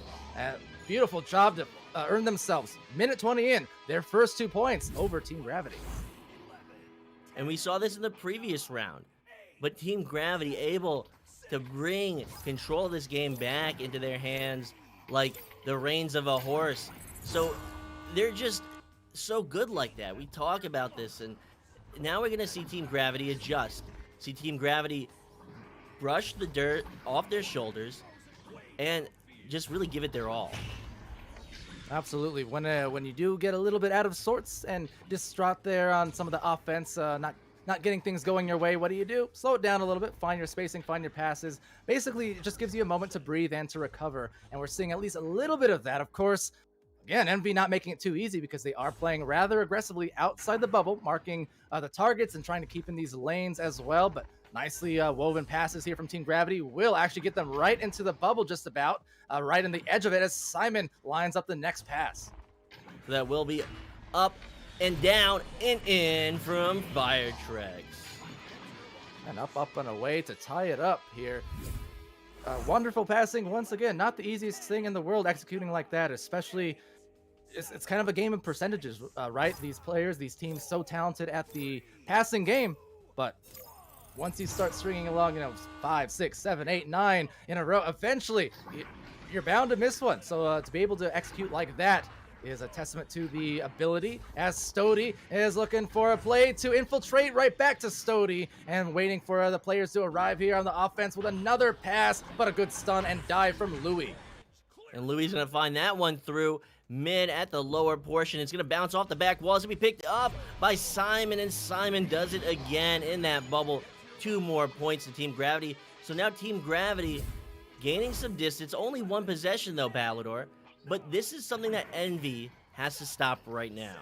Beautiful job to earn themselves, minute 20 in, their first 2 points over Team Gravity.
And we saw this in the previous round, but Team Gravity able to bring control of this game back into their hands like the reins of a horse. So they're just so good like that. We talk about this, and now we're going to see Team Gravity adjust. See Team Gravity brush the dirt off their shoulders and just really give it their all.
Absolutely. When you do get a little bit out of sorts and distraught there on some of the offense, not getting things going your way, what do? Slow it down a little bit, find your spacing, find your passes. Basically, it just gives you a moment to breathe and to recover, and we're seeing at least a little bit of that. Of course, again, Envy not making it too easy because they are playing rather aggressively outside the bubble, marking the targets and trying to keep in these lanes as well, but nicely woven passes here from Team Gravity will actually get them right into the bubble just about, right in the edge of it as Simon lines up the next pass.
So that will be up and down and in from Viatrex.
And up and away to tie it up here. Wonderful passing once again. Not the easiest thing in the world executing like that, especially it's kind of a game of percentages, right? These players, these teams, so talented at the passing game, but once you start stringing along, 5, 6, 7, 8, 9 in a row, eventually you're bound to miss one. So to be able to execute like that is a testament to the ability, as Stoti is looking for a play to infiltrate right back to Stoti and waiting for the players to arrive here on the offense with another pass, but a good stun and dive from Louis.
And Louis is going to find that one through mid at the lower portion. It's going to bounce off the back walls and be picked up by Simon, and Simon does it again in that bubble. 2 more points to Team Gravity. So now Team Gravity gaining some distance. Only 1 possession though, Palador. But this is something that Envy has to stop right now.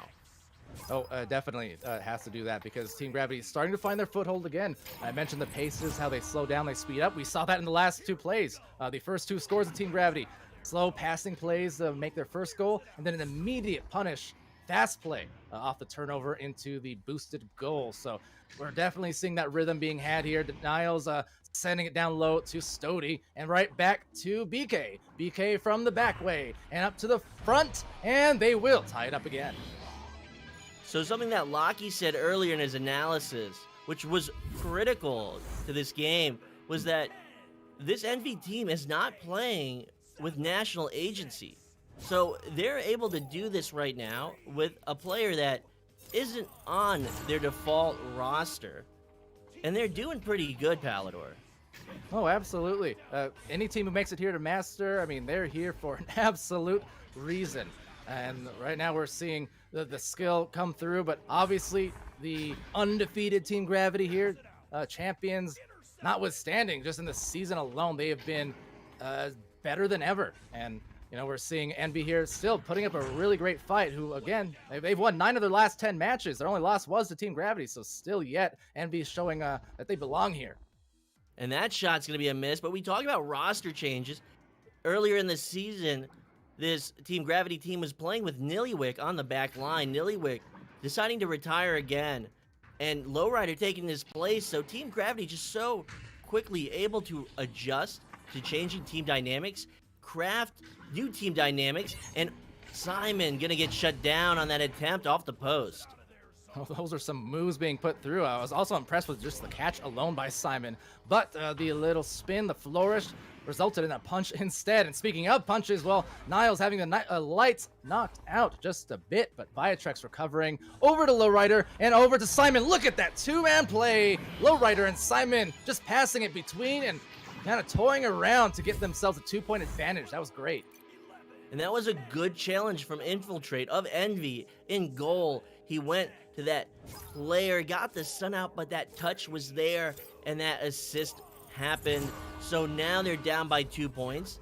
Oh, definitely has to do that because Team Gravity is starting to find their foothold again. I mentioned the paces, how they slow down, they speed up. We saw that in the last 2 plays. The first 2 scores of Team Gravity. slow passing plays to make their first goal, and then an immediate punish fast play off the turnover into the boosted goal. So we're definitely seeing that rhythm being had here. Niles sending it down low to Stody and right back to BK. BK from the back way and up to the front, and they will tie it up again.
So something that Lockie said earlier in his analysis, which was critical to this game, was that this Envy team is not playing with national agency. So they're able to do this right now with a player that isn't on their default roster. And they're doing pretty good, Palador.
Oh, absolutely. Any team who makes it here to Master, I mean, they're here for an absolute reason. And right now we're seeing the skill come through, but obviously the undefeated Team Gravity here, champions notwithstanding, just in the season alone, they have been better than ever. And you know, we're seeing Envy here still putting up a really great fight, who, again, they've won 9 of their last 10 matches. Their only loss was to Team Gravity, so still yet, Envy is showing that they belong here.
And that shot's going to be a miss, but we talk about roster changes. Earlier in the season, this Team Gravity team was playing with Nillywick on the back line. Nillywick deciding to retire again, and Lowrider taking his place, so Team Gravity just so quickly able to adjust to changing team dynamics, craft new team dynamics, and Simon gonna get shut down on that attempt off the post.
Oh, those are some moves being put through. I was also impressed with just the catch alone by Simon, but the little spin, the flourish, resulted in a punch instead. And speaking of punches, well, Niles having the lights knocked out just a bit, but Viatrex recovering. Over to Lowrider and over to Simon. Look at that two-man play. Lowrider and Simon just passing it between and kind of toying around to get themselves a 2-point advantage. That was great.
And that was a good challenge from Infiltrate of Envy in goal. He went to that player, got the stun out, but that touch was there, and that assist happened. So now they're down by 2 points,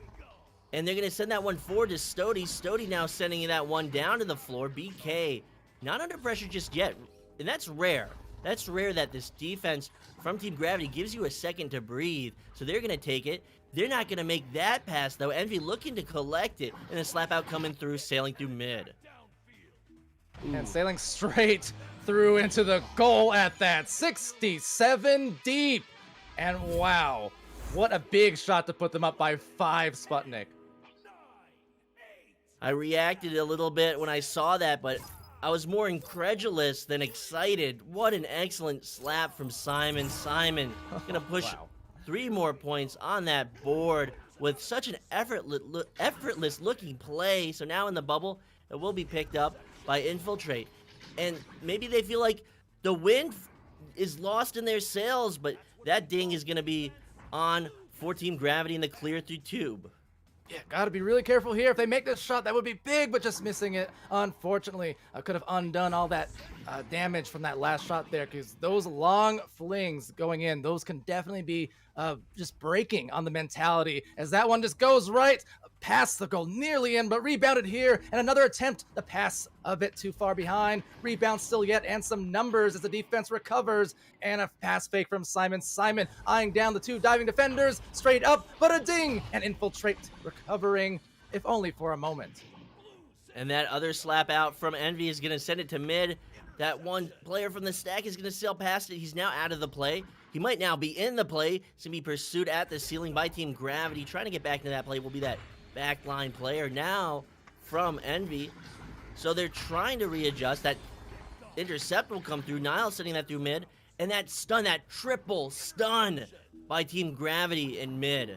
and they're going to send that one forward to Stody. Stody now sending that one down to the floor. BK not under pressure just yet, and that's rare. That's rare that this defense from Team Gravity gives you a second to breathe, so they're going to take it. They're not going to make that pass, though. Envy looking to collect it, and a slap out coming through, sailing through mid.
And sailing straight through into the goal at that 67 deep. And wow, what a big shot to put them up by 5, Sputnik.
I reacted a little bit when I saw that, but I was more incredulous than excited. What an excellent slap from Simon. Simon gonna push
Wow.
3 more points on that board with such an effortless looking play. So now in the bubble, it will be picked up by Infiltrate. And maybe they feel like the wind is lost in their sails, but that ding is gonna be on for Team Gravity in the clear through tube.
Yeah, gotta be really careful here. If they make this shot, that would be big, but just missing it, unfortunately, could have undone all that damage from that last shot there, because those long flings going in, those can definitely be just breaking on the mentality, as that one just goes right past the goal, nearly in, but rebounded here, and another attempt, the pass a bit too far behind, rebound still yet, and some numbers as the defense recovers, and a pass fake from Simon. Simon eyeing down the 2 diving defenders, straight up, but a ding, and Infiltrate recovering, if only for a moment.
And that other slap out from Envy is going to send it to mid. That one player from the stack is going to sail past it. He's now out of the play. He might now be in the play. He's going to be pursued at the ceiling by Team Gravity. Trying to get back into that play will be that backline player now from Envy. So they're trying to readjust. That intercept will come through. Niles sending that through mid. And that stun, that triple stun by Team Gravity in mid.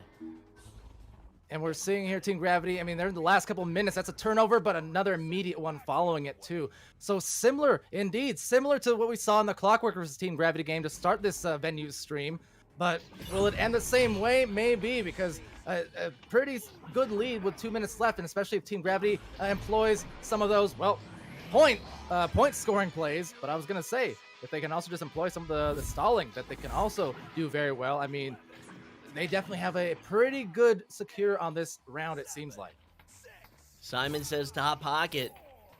And we're seeing here Team Gravity, I mean, they're in the last couple of minutes. That's a turnover, but another immediate one following it, too. So similar, indeed, similar to what we saw in the Clockwork versus Team Gravity game to start this venue stream. But will it end the same way? Maybe, because a pretty good lead with 2 minutes left, and especially if Team Gravity employs some of those, well, point scoring plays. But I was going to say, if they can also just employ some of the stalling that they can also do very well, I mean, they definitely have a pretty good secure on this round, it seems like.
Simon says top pocket.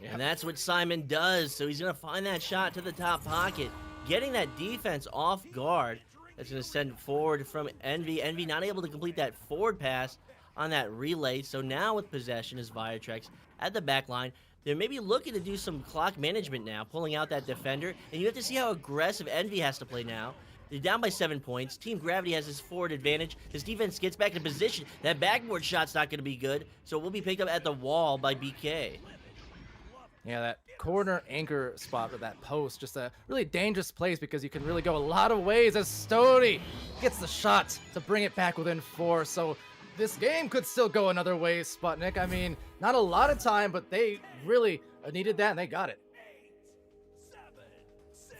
And that's what Simon does. So he's going to find that shot to the top pocket, getting that defense off guard. That's going to send forward from Envy. Envy not able to complete that forward pass on that relay. So now with possession is Viatrex at the back line. They're maybe looking to do some clock management now, pulling out that defender. And you have to see how aggressive Envy has to play now. They're down by 7 points. Team Gravity has his forward advantage. His defense gets back in position. That backboard shot's not going to be good, so it will be picked up at the wall by BK.
Yeah, that corner anchor spot with that post, just a really dangerous place because you can really go a lot of ways as Stody gets the shot to bring it back within 4. So this game could still go another way, Sputnik. I mean, not a lot of time, but they really needed that, and they got it.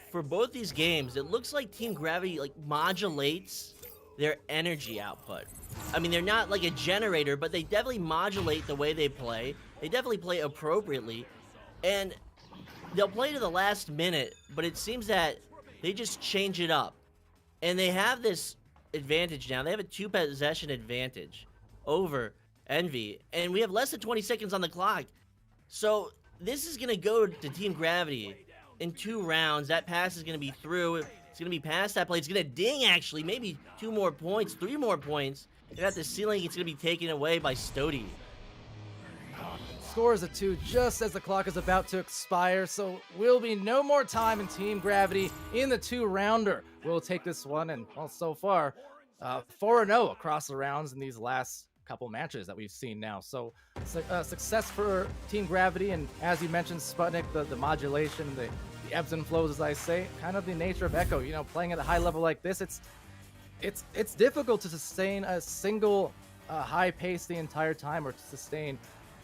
For both these games, it looks like Team Gravity modulates their energy output. I mean, they're not like a generator, but they definitely modulate the way they play. They definitely play appropriately, and they'll play to the last minute, but it seems that they just change it up. And they have this advantage now. They have a 2-possession advantage over Envy, and we have less than 20 seconds on the clock. So this is going to go to Team Gravity in 2 rounds. That pass is going to be through. It's going to be past that play. It's going to ding, actually. Maybe 2 more points, 3 more points. And at the ceiling, it's going to be taken away by Stody.
Scores a 2 just as the clock is about to expire, so will be no more time in Team Gravity in the 2-rounder. We'll take this one, and well, so far, 4-0 across the rounds in these last couple matches that we've seen now. So success for Team Gravity, and as you mentioned, Sputnik, the modulation, the ebbs and flows, as I say, kind of the nature of Echo. You know, playing at a high level like this, it's difficult to sustain a single high pace the entire time, or to sustain,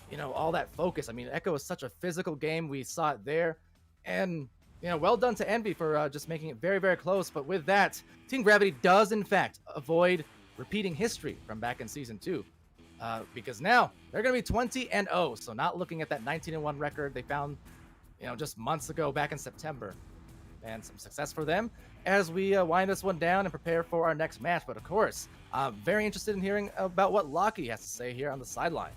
you know, all that focus. I mean, Echo is such a physical game. We saw it there, and you know, well done to Envy for just making it very, very close. But with that, Team Gravity does in fact avoid repeating history from back in Season 2, because now they're going to be 20-0, so not looking at that 19-1 record they found, you know, just months ago back in September. And some success for them as we wind this one down and prepare for our next match. But of course, I'm very interested in hearing about what Lockie has to say here on the sideline.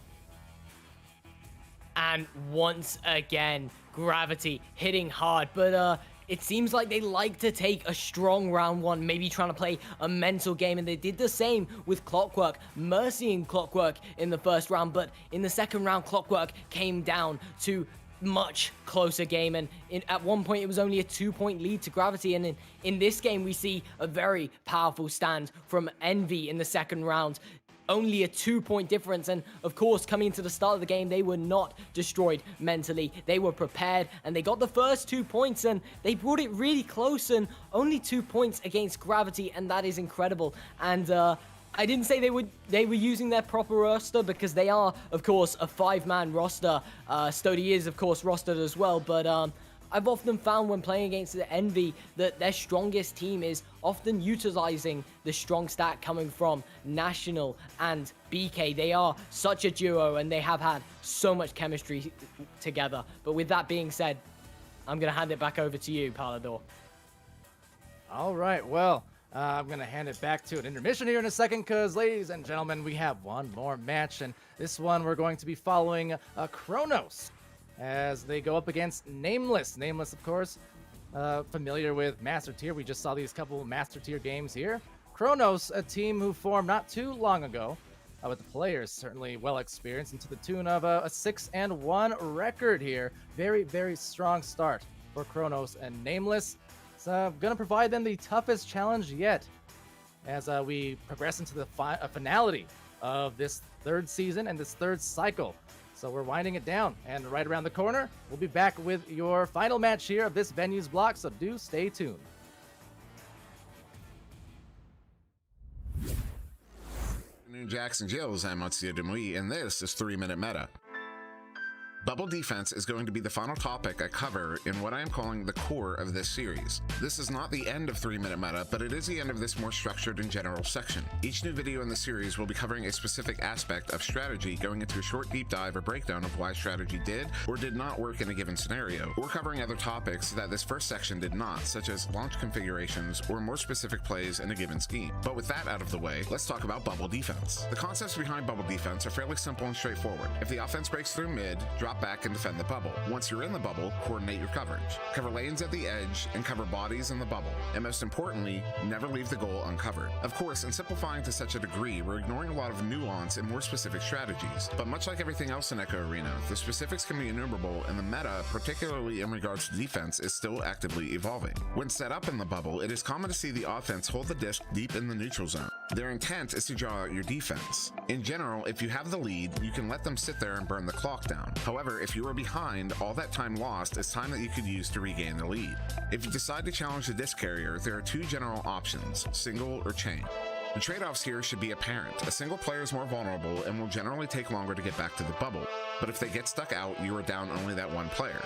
And once again, Gravity hitting hard, but it seems like they like to take a strong round 1, maybe trying to play a mental game, and they did the same with Clockwork, mercying Clockwork in the first round, but in the second round, Clockwork came down to much closer game, and at one point it was only a 2-point lead to Gravity, and in this game we see a very powerful stand from Envy in the second round. Only a 2-point difference, and of course, coming into the start of the game, they were not destroyed mentally. They were prepared, and they got the first 2 points, and they brought it really close, and only 2 points against Gravity, and that is incredible. And I didn't say they were using their proper roster, because they are, of course, a 5-man roster. Stody is, of course, rostered as well, but I've often found when playing against the Envy that their strongest team is often utilizing the strong stack coming from National and BK. They are such a duo, and they have had so much chemistry together. But with that being said, I'm going to hand it back over to you, Palador.
All right, well, I'm going to hand it back to an intermission here in a second because, ladies and gentlemen, we have one more match, and this one we're going to be following Kronos as they go up against Nameless. Nameless, of course, familiar with Master Tier. We just saw these couple Master Tier games here. Kronos, a team who formed not too long ago, with the players certainly well experienced, and to the tune of a 6-1 record here. Very, very strong start for Kronos, and Nameless is going to provide them the toughest challenge yet as we progress into the finality of this 3rd season and this 3rd cycle. So we're winding it down, and right around the corner, we'll be back with your final match here of this venue's block, so do stay tuned.
Good afternoon, Jackson Jills. I'm Matsuya Demui, and this is 3-Minute Meta. Bubble defense is going to be the final topic I cover in what I am calling the core of this series. This is not the end of 3-Minute Meta, but it is the end of this more structured and general section. Each new video in the series will be covering a specific aspect of strategy, going into a short deep dive or breakdown of why strategy did or did not work in a given scenario, or covering other topics that this first section did not, such as launch configurations or more specific plays in a given scheme. But with that out of the way, let's talk about bubble defense. The concepts behind bubble defense are fairly simple and straightforward. If the offense breaks through mid, drop drop back and defend the bubble. Once you're in the bubble, coordinate your coverage. Cover lanes at the edge and cover bodies in the bubble. And most importantly, never leave the goal uncovered. Of course, in simplifying to such a degree, we're ignoring a lot of nuance and more specific strategies. But much like everything else in Echo Arena, the specifics can be innumerable, and the meta, particularly in regards to defense, is still actively evolving. When set up in the bubble, it is common to see the offense hold the disc deep in the neutral zone. Their intent is to draw out your defense. In general, if you have the lead, you can let them sit there and burn the clock down. However, if you are behind, all that time lost is time that you could use to regain the lead. If you decide to challenge the disc carrier, there are two general options, single or chain. The trade-offs here should be apparent. A single player is more vulnerable and will generally take longer to get back to the bubble, but if they get stuck out, you are down only that one player.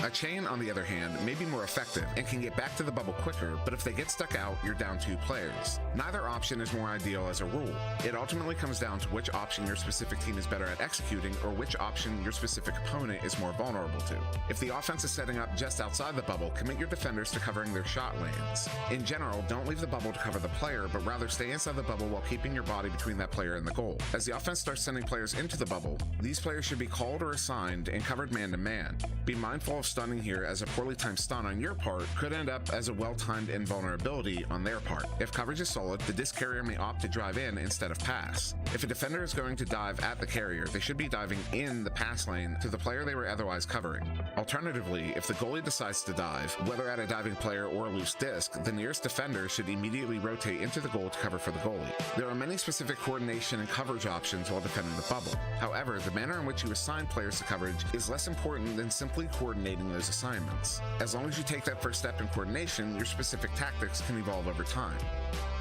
A chain, on the other hand, may be more effective and can get back to the bubble quicker, but if they get stuck out, you're down two players. Neither option is more ideal as a rule. It ultimately comes down to which option your specific team is better at executing or which option your specific opponent is more vulnerable to. If the offense is setting up just outside the bubble, commit your defenders to covering their shot lanes. In general, don't leave the bubble to cover the player, but rather stay inside the bubble while keeping your body between that player and the goal. As the offense starts sending players into the bubble, these players should be called or assigned and covered man to man. Be mindful of stunning here, as a poorly timed stun on your part could end up as a well-timed invulnerability on their part. If coverage is solid, the disc carrier may opt to drive in instead of pass. If a defender is going to dive at the carrier, they should be diving in the pass lane to the player they were otherwise covering. Alternatively, if the goalie decides to dive, whether at a diving player or a loose disc, the nearest defender should immediately rotate into the goal to cover for the goalie. There are many specific coordination and coverage options while defending the bubble. However, the manner in which you assign players to coverage is less important than simply coordinating those assignments. As long as you take that first step in coordination, your specific tactics can evolve over time.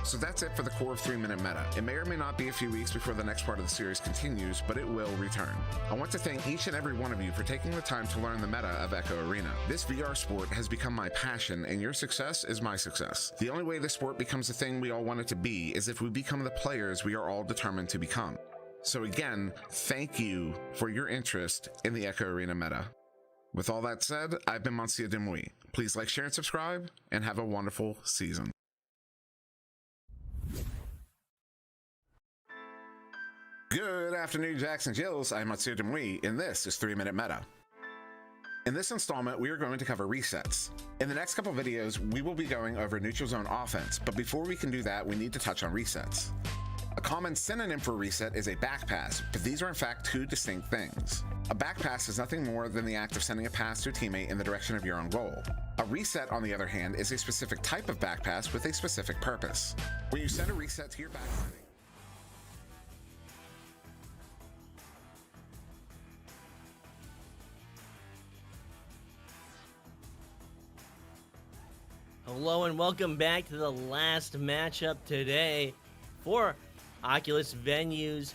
So that's it for the core of 3-minute meta. It may or may not be a few weeks before the next part of the series continues, but it will return. I want to thank each and every one of you for taking the time to learn the meta of Echo Arena. This VR sport has become my passion, and your success is my success. The only way this sport becomes the thing we all want it to be is if we become the players we are all determined to become. So again, thank you for your interest in the Echo Arena meta. With all that said, I've been Monsieur Demouy. Please like, share, and subscribe, and have a wonderful season. Good afternoon, Jacks and Jills. I'm Monsieur Demouy, and this is 3-Minute Meta. In this installment, we are going to cover resets. In the next couple videos, we will be going over neutral zone offense, but before we can do that, we need to touch on resets. A common synonym for reset is a back pass, but these are in fact two distinct things. A back pass is nothing more than the act of sending a pass to a teammate in the direction of your own goal. A reset, on the other hand, is a specific type of back pass with a specific purpose. When you send a reset to your backline,
Hello and welcome back to the last matchup today for Oculus Venues,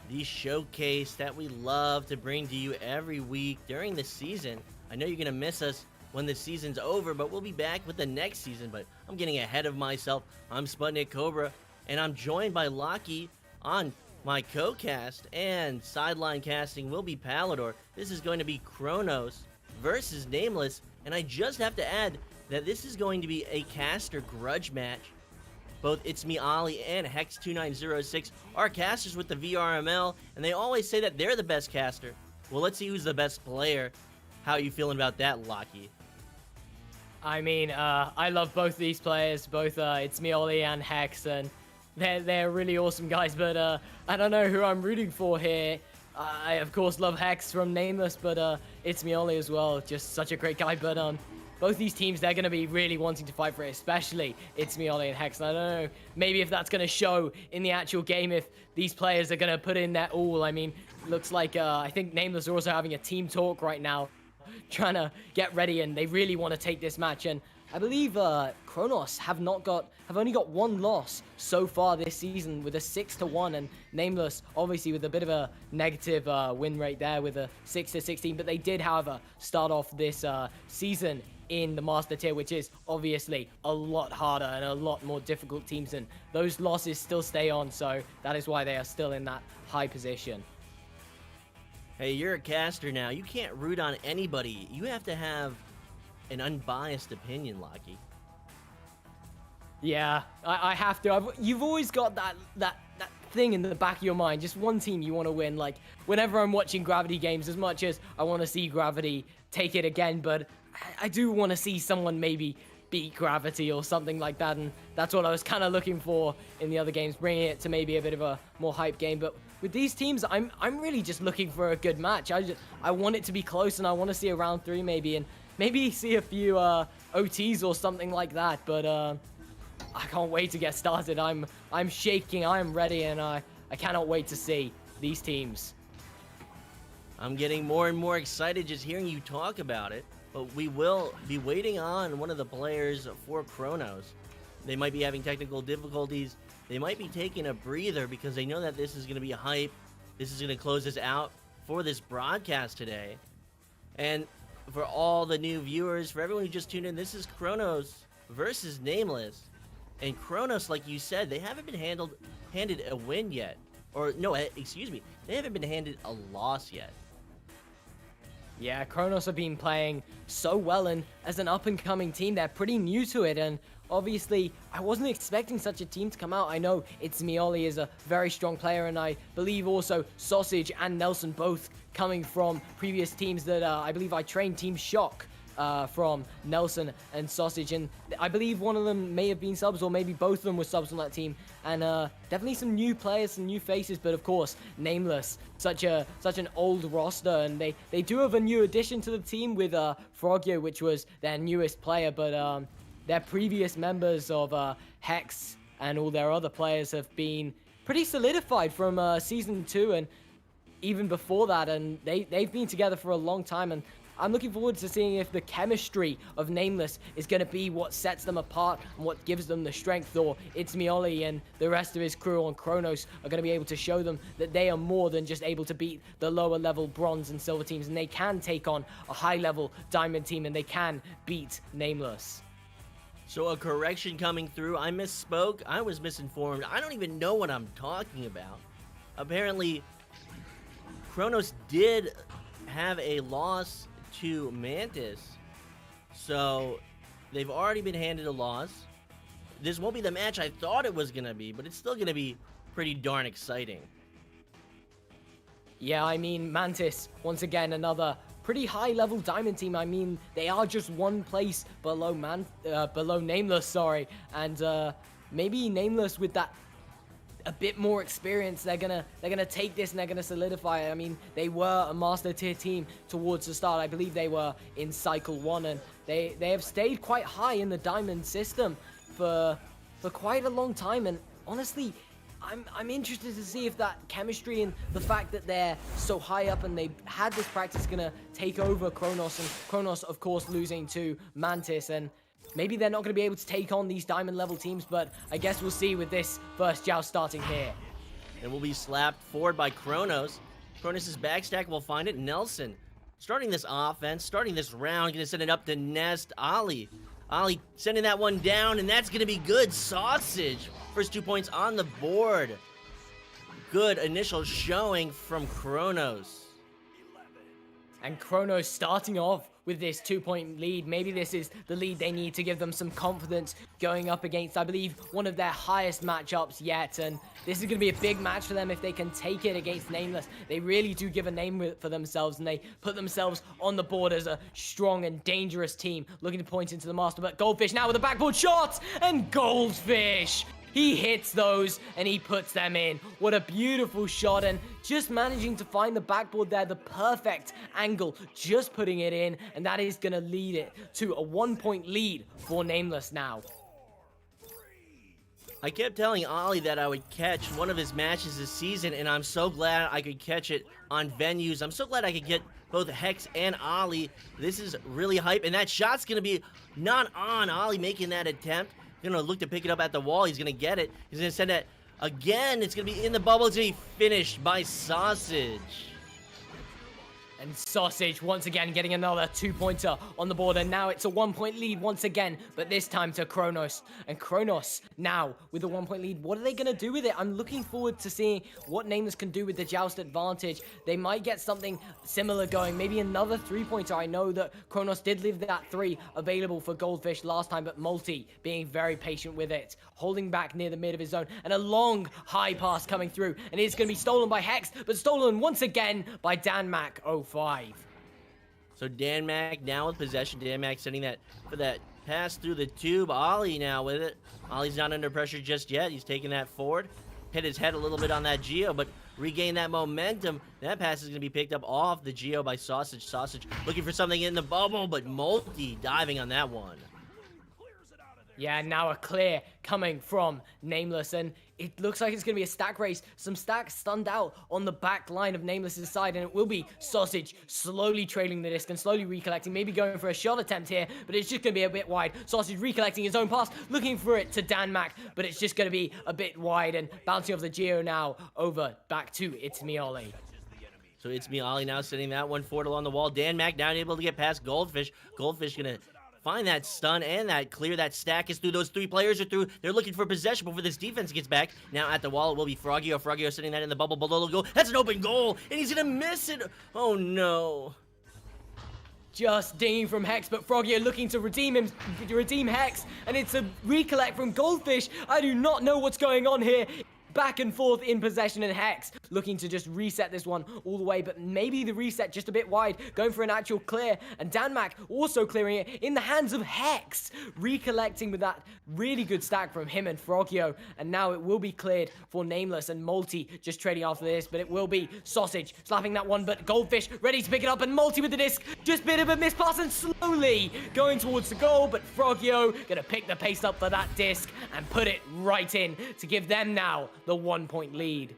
the showcase that we love to bring to you every week during the season. I know you're going to miss us when the season's over, but we'll be back with the next season. But I'm getting ahead of myself. I'm Sputnik Cobra, and I'm joined by Lockie on my co-cast, and sideline casting will be Palador. This is going to be Kronos versus Nameless, and I just have to add that this is going to be a caster grudge match. Both It's Me Ollie and Hex2906 are casters with the VRML, and they always say that they're the best caster. Well, let's see who's the best player. How are you feeling about that, Lockie?
I mean, I love both these players, both It's Me Ollie and Hex, and they're really awesome guys, but I don't know who I'm rooting for here. I, of course, love Hex from Nameless, but It's Me Ollie as well. Just such a great guy, but both these teams, they're going to be really wanting to fight for it, especially It's Me Ollie and Hex. And I don't know, maybe if that's going to show in the actual game, if these players are going to put in their all. I mean, looks like I think Nameless are also having a team talk right now, trying to get ready, and they really want to take this match. And I believe Kronos have only got one loss so far this season with a 6-1, and Nameless obviously with a bit of a negative win rate there with a 6-16. But they did, however, start off this season in the Master Tier, which is obviously a lot harder and a lot more difficult teams, and those losses still stay on, so that is why they are still in that high position.
Hey, you're a caster now. You can't root on anybody. You have to have an unbiased opinion, Lockie.
Yeah, I have to. You've always got that thing in the back of your mind, just one team you want to win. Like, whenever I'm watching Gravity games, as much as I want to see Gravity take it again, but I do want to see someone maybe beat Gravity or something like that, and that's what I was kind of looking for in the other games, bringing it to maybe a bit of a more hype game. But with these teams, I'm really just looking for a good match. I want it to be close, and I want to see a round 3 maybe, and maybe see a few OTs or something like that. But I can't wait to get started. I'm shaking, I am ready, and I cannot wait to see these teams.
I'm getting more and more excited just hearing you talk about it. But we will be waiting on one of the players for Kronos. They might be having technical difficulties. They might be taking a breather because they know that this is going to be hype. This is going to close us out for this broadcast today. And for all the new viewers, for everyone who just tuned in, this is Kronos versus Nameless. And Kronos, like you said, they haven't been handed a win yet. Or, no, excuse me. They haven't been handed a loss yet.
Yeah, Kronos have been playing so well, and as an up-and-coming team, they're pretty new to it, and obviously, I wasn't expecting such a team to come out. I know Mioli is a very strong player, and I believe also Sausage and Nelson both coming from previous teams that I believe I trained Team Shock from Nelson and Sausage, and I believe one of them may have been subs, or maybe both of them were subs on that team, and definitely some new players, some new faces, but of course, Nameless, such an old roster, and they do have a new addition to the team with Frogyo, which was their newest player, but their previous members of Hex and all their other players have been pretty solidified from Season 2 and even before that, and they've been together for a long time, and I'm looking forward to seeing if the chemistry of Nameless is going to be what sets them apart and what gives them the strength, or Mioli and the rest of his crew on Kronos are going to be able to show them that they are more than just able to beat the lower level bronze and silver teams, and they can take on a high level diamond team, and they can beat Nameless.
So a correction coming through. I misspoke. I was misinformed. I don't even know what I'm talking about. Apparently, Kronos did have a loss to Mantis. So they've already been handed a loss. This won't be the match I thought it was going to be, but it's still going to be pretty darn exciting.
Yeah, I mean, Mantis, once again, another pretty high-level diamond team. I mean, they are just one place below Nameless, sorry. And maybe Nameless with that a bit more experience, they're gonna take this and they're gonna solidify it. I mean, they were a master tier team towards the start. I believe they were in cycle 1, and they have stayed quite high in the diamond system for quite a long time. And honestly, I'm interested to see if that chemistry and the fact that they're so high up and they had this practice is gonna take over Kronos, and Kronos of course losing to Mantis, and maybe they're not going to be able to take on these diamond level teams, but I guess we'll see with this first joust starting here.
And will be slapped forward by Kronos. Kronos' backstack will find it. Nelson starting this offense, starting this round, going to send it up to Nest. Ollie sending that one down, and that's going to be good. Sausage, first 2 points on the board. Good initial showing from Kronos.
And Kronos starting off with this 2-point lead. Maybe this is the lead they need to give them some confidence going up against, I believe, one of their highest matchups yet. And this is going to be a big match for them if they can take it against Nameless. They really do give a name for themselves, and they put themselves on the board as a strong and dangerous team looking to point into the master. But Goldfish now with a backboard shot, and Goldfish! He hits those and he puts them in. What a beautiful shot, and just managing to find the backboard there, the perfect angle, just putting it in, and that is going to lead it to a 1-point lead for Nameless now.
I kept telling Ollie that I would catch one of his matches this season, and I'm so glad I could catch it on venues. I'm so glad I could get both Hex and Ollie. This is really hype, and that shot's going to be not on. Ollie making that attempt. Gonna look to pick it up at the wall. He's gonna get it. He's gonna send it again. It's gonna be in the bubble. It's gonna be finished by Sausage.
And Sausage once again getting another 2-pointer on the board, and now it's a 1-point lead once again, but this time to Kronos. And Kronos now with a 1-point lead, what are they gonna do with it? I'm looking forward to seeing what Nameless can do with the Joust advantage. They might get something similar going, maybe another 3-pointer. I know that Kronos did leave that 3 available for Goldfish last time, but Multi being very patient with it, holding back near the mid of his zone, and a long high pass coming through, and it's gonna be stolen by Hex, but stolen once again by DanMac 05.
So DanMac now with possession. DanMac sending that for that pass through the tube. Ollie now with it. Ollie's not under pressure just yet. He's taking that forward. Hit his head a little bit on that Geo, but regain that momentum. That pass is going to be picked up off the Geo by Sausage. Sausage looking for something in the bubble, but Multi diving on that one.
Yeah, now a clear coming from Nameless, and it looks like it's going to be a stack race. Some stacks stunned out on the back line of Nameless's side, and it will be Sausage slowly trailing the disc and slowly recollecting, maybe going for a shot attempt here, but it's just going to be a bit wide. Sausage recollecting his own pass, looking for it to DanMac, but it's just going to be a bit wide, and bouncing off the Geo now over back to It's Me Ollie.
So It's Me Ollie now sending that one forward along the wall. DanMac now able to get past Goldfish. Goldfish going to find that stun and that clear. That stack is through. Those 3 players are through. They're looking for possession before this defense gets back. Now at the wall, it will be Frogio. Frogio sending that in the bubble below the goal. That's an open goal, and he's going to miss it. Oh, no.
Just dinging from Hex, but Frogio looking to redeem Hex, and it's a recollect from Goldfish. I do not know what's going on here. Back and forth in possession, and Hex looking to just reset this one all the way, but maybe the reset just a bit wide, going for an actual clear, and DanMac also clearing it in the hands of Hex, recollecting with that really good stack from him and Frogio, and now it will be cleared for Nameless and Multi just trading after this, but it will be Sausage slapping that one, but Goldfish ready to pick it up, and Multi with the disc, just bit of a miss pass and slowly going towards the goal, but Frogio gonna pick the pace up for that disc and put it right in to give them now the 1-point lead.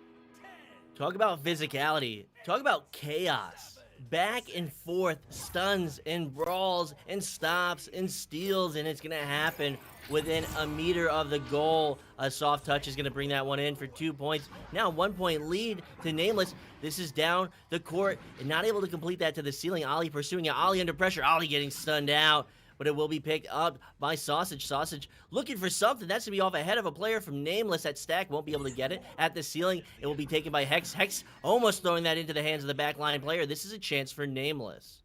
Talk about physicality. Talk about chaos. Back and forth, stuns and brawls and stops and steals, and it's going to happen within a meter of the goal. A soft touch is going to bring that one in for 2 points. Now 1-point lead to Nameless. This is down the court and not able to complete that to the ceiling. Ollie pursuing it. Ollie under pressure. Ollie getting stunned out, but it will be picked up by Sausage. Sausage looking for something. That's going to be off ahead of a player from Nameless. That stack won't be able to get it. At the ceiling, it will be taken by Hex. Hex almost throwing that into the hands of the backline player. This is a chance for Nameless.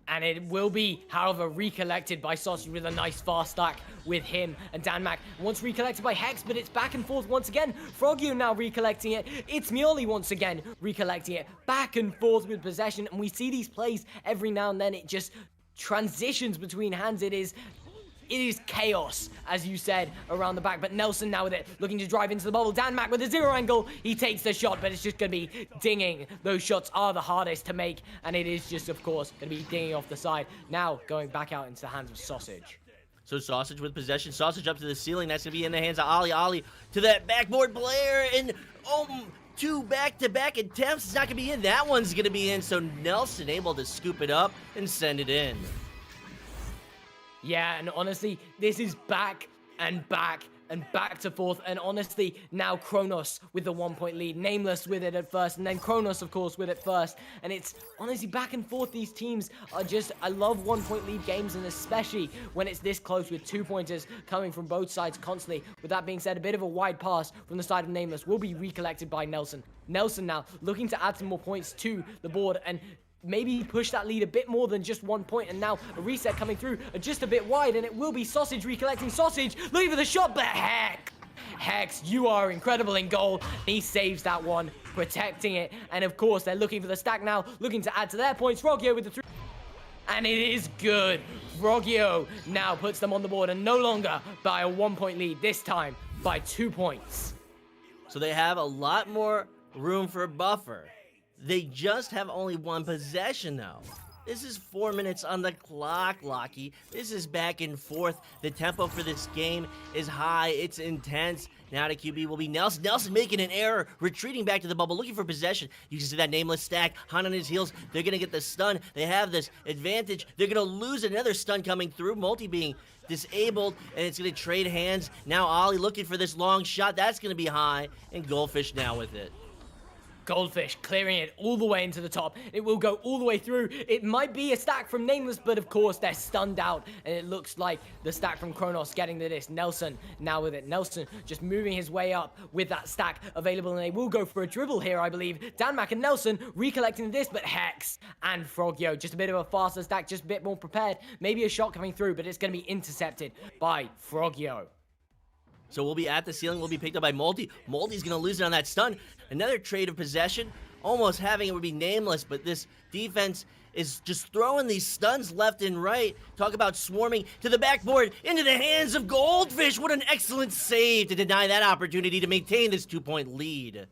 And it will be, however, recollected by Sausage with a nice fast stack with him and DanMac. Once recollected by Hex, but it's back and forth once again. Frogio now recollecting it. It's Multi once again recollecting it. Back and forth with possession. And we see these plays every now and then. It just transitions between hands. It is chaos, as you said, around the back, but Nelson now with it, looking to drive into the bubble. DanMac with a 0 angle, he takes the shot, but it's just going to be dinging. Those shots are the hardest to make, and it is just, of course, going to be dinging off the side. Now, going back out into the hands of Sausage.
So Sausage with possession. Sausage up to the ceiling. That's going to be in the hands of Ollie. Ollie to that backboard player, and 2 back-to-back attempts. It's not going to be in. That one's going to be in, so Nelson able to scoop it up and send it in.
Yeah, and honestly, this is back and back and back to forth, and honestly, now Kronos with the 1-point lead, Nameless with it at first, and then Kronos, of course, with it first, and it's honestly back and forth. These teams are just, I love 1-point lead games, and especially when it's this close with 2-pointers coming from both sides constantly. With that being said, a bit of a wide pass from the side of Nameless will be recollected by Nelson. Nelson now looking to add some more points to the board, and maybe push that lead a bit more than just 1 point, and now a reset coming through just a bit wide, and it will be Sausage recollecting. Sausage looking for the shot, but Hex, you are incredible in goal. He saves that one, protecting it, and of course they're looking for the stack now, looking to add to their points. Frogio with the 3, and it is good. Frogio now puts them on the board, and no longer by a 1-point lead, this time by 2 points.
So they have a lot more room for a buffer. They just have only 1 possession, though. This is 4 minutes on the clock, Lockie. This is back and forth. The tempo for this game is high. It's intense. Now to QB will be Nelson. Nelson making an error, retreating back to the bubble, looking for possession. You can see that Nameless stack. Han on his heels. They're going to get the stun. They have this advantage. They're going to lose another stun coming through. Multi being disabled, and it's going to trade hands. Now Ollie looking for this long shot. That's going to be high, and Goldfish now with it.
Goldfish clearing it all the way into the top. It will go all the way through. It might be a stack from Nameless, but of course they're stunned out. And it looks like the stack from Kronos getting to this. Nelson now with it. Nelson just moving his way up with that stack available. And they will go for a dribble here, I believe. Danmac and Nelson recollecting this, but Hex and Frogyo just a bit of a faster stack, just a bit more prepared. Maybe a shot coming through, but it's going to be intercepted by Frogyo.
So we'll be at the ceiling. We'll be picked up by Multi. Multi's going to lose it on that stun. Another trade of possession. Almost having it would be Nameless, but this defense is just throwing these stuns left and right. Talk about swarming to the backboard into the hands of Goldfish. What an excellent save to deny that opportunity to maintain this 2-point lead.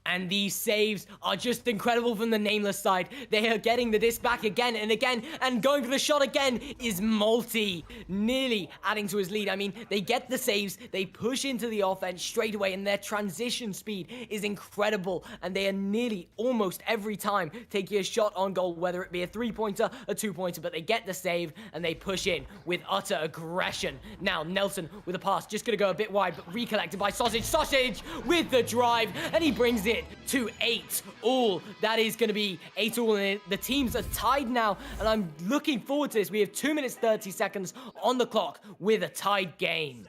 And these saves are just incredible from the Nameless side. They are getting the disc back again and again, and going for the shot again is Multi, nearly adding to his lead. I mean, they get the saves, they push into the offense straight away, and their transition speed is incredible, and they are nearly almost every time taking a shot on goal, whether it be a 3-pointer, a 2-pointer, but they get the save, and they push in with utter aggression. Now, Nelson with a pass, just gonna go a bit wide, but recollected by Sausage. Sausage with the drive, and he brings it to 8-all. That is going to be 8-all, and the teams are tied now, and I'm looking forward to this. We have 2 minutes 30 seconds on the clock with a tied game.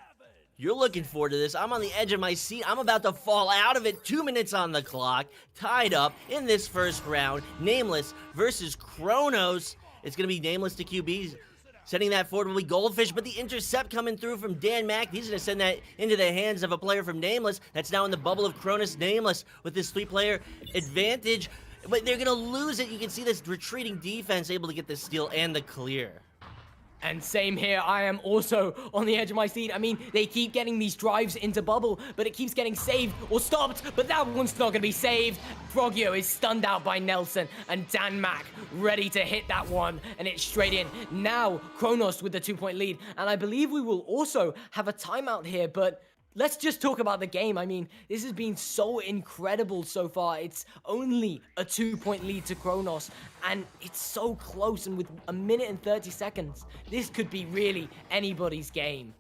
You're looking forward to this. I'm on the edge of my seat. I'm about to fall out of it. 2 minutes on the clock, tied up in this first round. Nameless versus Kronos. It's going to be Nameless to QB. Sending that forward will be Goldfish, but the intercept coming through from Danmac. He's going to send that into the hands of a player from Nameless. That's now in the bubble of Kronos. Nameless with this 3-player advantage, but they're going to lose it. You can see this retreating defense able to get the steal and the clear.
And same here, I am also on the edge of my seat. I mean, they keep getting these drives into bubble, but it keeps getting saved or stopped, but that one's not gonna be saved. Frogyo is stunned out by Nelson, and Danmac ready to hit that one, and it's straight in. Now, Kronos with the 2-point lead, and I believe we will also have a timeout here, but let's just talk about the game. I mean, this has been so incredible so far. It's only a 2-point lead to Kronos, and it's so close, and with a minute and 30 seconds, this could be really anybody's game.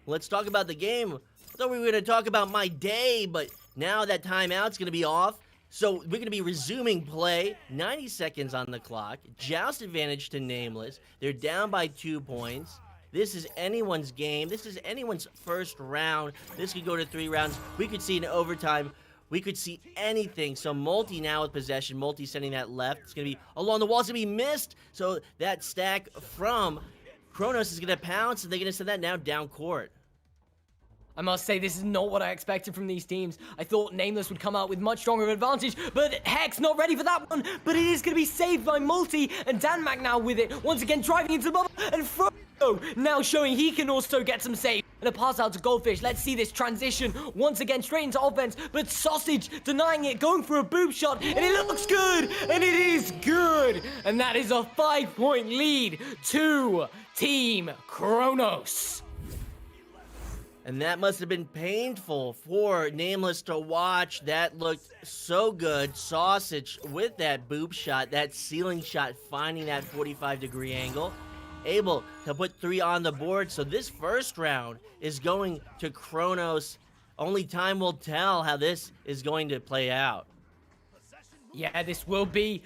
Let's talk about the game. I thought we were going to talk about my day, but now that timeout's going to be off. So we're going to be resuming play. 90 seconds on the clock. Joust advantage to Nameless. They're down by 2 points. This is anyone's game. This is anyone's first round. This could go to 3 rounds. We could see an overtime. We could see anything. So Multi now with possession. Multi sending that left. It's going to be along the wall. It's going to be missed. So that stack from Kronos is going to pounce, and they're going to send that now down court.
I must say, this is not what I expected from these teams. I thought Nameless would come out with much stronger advantage, but Hex not ready for that one. But it is going to be saved by Multi, and Danmac now with it. Once again, driving into the bubble, and Frodo now showing he can also get some save. And a pass out to Goldfish. Let's see this transition once again straight into offense, but Sausage denying it, going for a boob shot, and it looks good, and it is good. And that is a 5-point lead to Team Kronos.
And that must have been painful for Nameless to watch. That looked so good. Sausage with that boob shot, that ceiling shot, finding that 45-degree angle. Able to put 3 on the board. So this first round is going to Kronos. Only time will tell how this is going to play out.
Yeah, this will be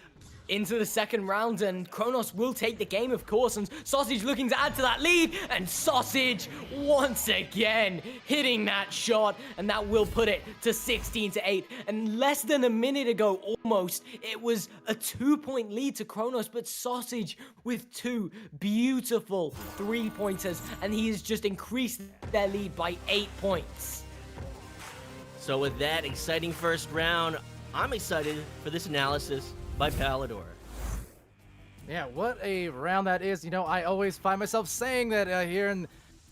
into the second round, and Kronos will take the game, of course, and Sausage looking to add to that lead, and Sausage once again hitting that shot, and that will put it to 16-8. And less than a minute ago, almost, it was a 2-point lead to Kronos, but Sausage with 2 beautiful 3-pointers, and he has just increased their lead by 8 points.
So with that exciting first round, I'm excited for this analysis by Palador.
Yeah, what a round that is. You know, I always find myself saying that here in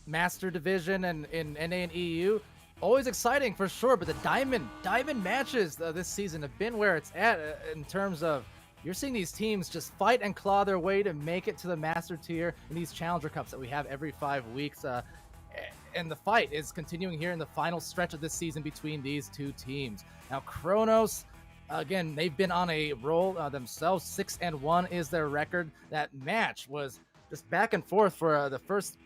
Master Division and in NA and EU, always exciting for sure, but the diamond matches this season have been where it's at in terms of you're seeing these teams just fight and claw their way to make it to the Master tier in these Challenger Cups that we have every 5 weeks. And the fight is continuing here in the final stretch of this season between these 2 teams. Now, Kronos, again, they've been on a roll themselves. 6-1 is their record. That match was just back and forth for the first,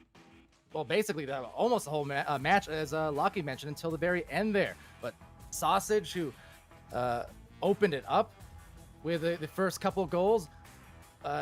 well, basically almost the whole match, as Lockie mentioned, until the very end there. But Sausage, who opened it up with the first couple goals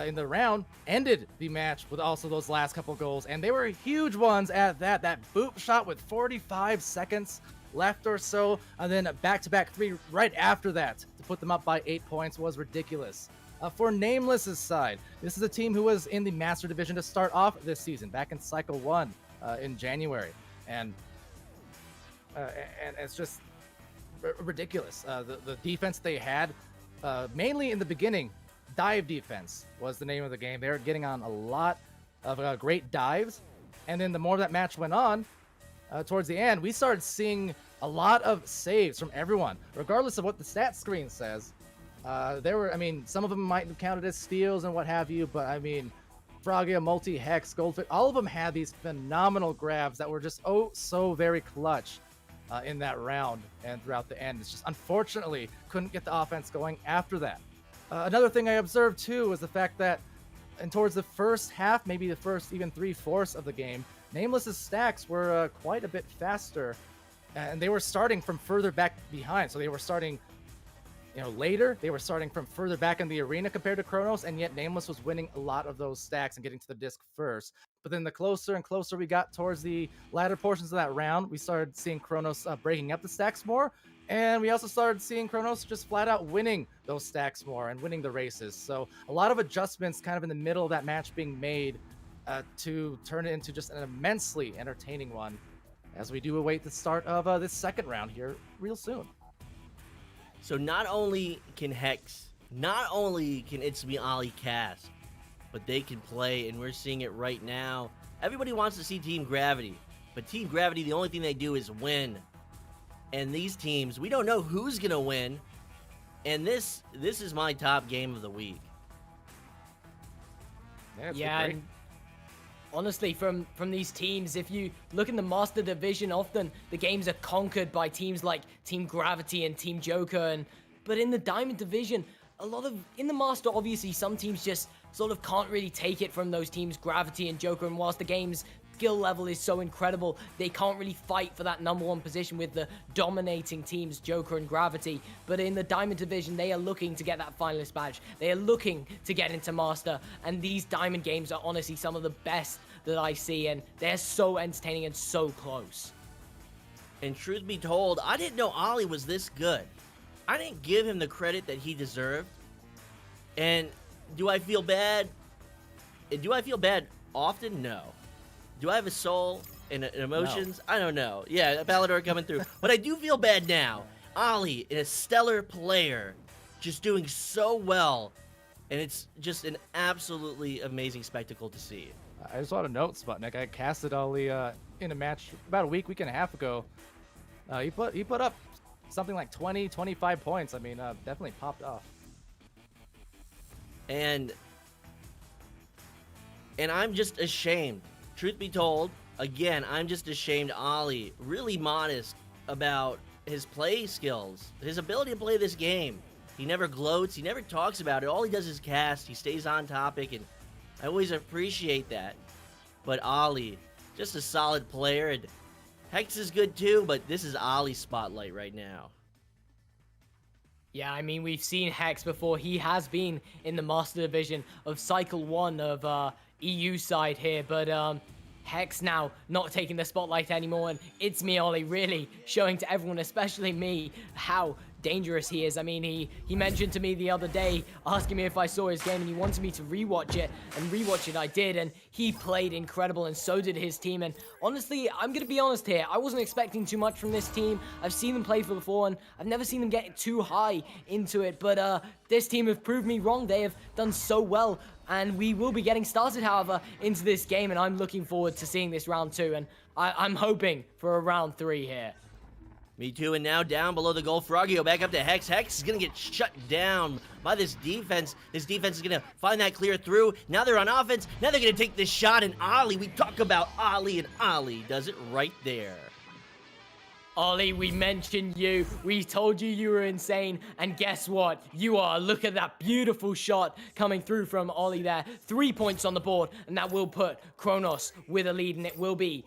in the round, ended the match with also those last couple goals, and they were huge ones at that. That boop shot with 45 seconds left or so, and then a back-to-back 3 right after that to put them up by 8 points was ridiculous. For Nameless's side, this is a team who was in the Master Division to start off this season, back in Cycle 1 in January, and it's just ridiculous. The defense they had, mainly in the beginning, dive defense was the name of the game. They were getting on a lot of great dives, and then the more that match went on, towards the end, we started seeing a lot of saves from everyone, regardless of what the stat screen says. There were, I mean, some of them might have counted as steals and what have you, but I mean, Froggia, Multi, Hex, Goldfish, all of them had these phenomenal grabs that were just so very clutch in that round and throughout the end. It's just, unfortunately, couldn't get the offense going after that. Another thing I observed too was the fact that, and towards the first half, maybe the first even 3/4 of the game, Nameless's stacks were quite a bit faster, and they were starting from further back behind. So they were starting, later. They were starting from further back in the arena compared to Kronos, and yet Nameless was winning a lot of those stacks and getting to the disc first. But then the closer and closer we got towards the latter portions of that round, we started seeing Kronos breaking up the stacks more, and we also started seeing Kronos just flat out winning those stacks more and winning the races. So a lot of adjustments kind of in the middle of that match being made to turn it into just an immensely entertaining one, as we do await the start of this second round here real soon.
So not only can It's Me Ollie cast, but they can play, and we're seeing it right now. Everybody wants to see Team Gravity, but Team Gravity, the only thing they do is win. And these teams, we don't know who's gonna win. And this is my top game of the week.
Yeah, and honestly, from these teams, if you look in the Master Division, often the games are conquered by teams like Team Gravity and Team Joker, but in the Diamond Division, in the Master, obviously, some teams just sort of can't really take it from those teams, Gravity and Joker, and whilst the game's skill level is so incredible, they can't really fight for that number 1 position with the dominating teams, Joker and Gravity. But in the Diamond Division, they are looking to get that finalist badge. They are looking to get into Master, and these Diamond games are honestly some of the best that I see, and they're so entertaining and so close.
And truth be told, I didn't know Ollie was this good. I didn't give him the credit that he deserved. And do I feel bad? Do I feel bad often? No. Do I have a soul and emotions? No. I don't know. Yeah, Ballador coming through. But I do feel bad now. Ollie, a stellar player, just doing so well. And it's just an absolutely amazing spectacle to see.
I just want to note, Sputnik, I casted Ollie in a match about a week and a half ago. He put up something like 20, 25 points. I mean, definitely popped off.
And I'm just ashamed. Truth be told, again, I'm just ashamed Ollie, really modest about his play skills, his ability to play this game. He never gloats, he never talks about it. All he does is cast, he stays on topic, and I always appreciate that. But Ollie, just a solid player, and Hex is good too, but this is Ollie's spotlight right now.
Yeah, I mean, we've seen Hex before. He has been in the Master Division of Cycle 1 of EU side here, but Hex now not taking the spotlight anymore, and It's Me Ollie really showing to everyone, especially me, how dangerous he is. I mean, he mentioned to me the other day, asking me if I saw his game, and he wanted me to rewatch it, and rewatch it I did, and he played incredible, and so did his team. And honestly, I'm gonna be honest here, I wasn't expecting too much from this team. I've seen them play for before, and I've never seen them get too high into it, but this team have proved me wrong. They have done so well, and we will be getting started, however, into this game, and I'm looking forward to seeing this round 2, and I'm hoping for a round 3 here.
Me too, and now down below the goal, Frogio back up to Hex. Hex is going to get shut down by this defense. This defense is going to find that clear through. Now they're on offense. Now they're going to take this shot, and Ollie, we talk about Ollie, and Ollie does it right there.
Ollie, we mentioned you. We told you you were insane, and guess what? You are. Look at that beautiful shot coming through from Ollie there. 3 points on the board, and that will put Kronos with a lead, and it will be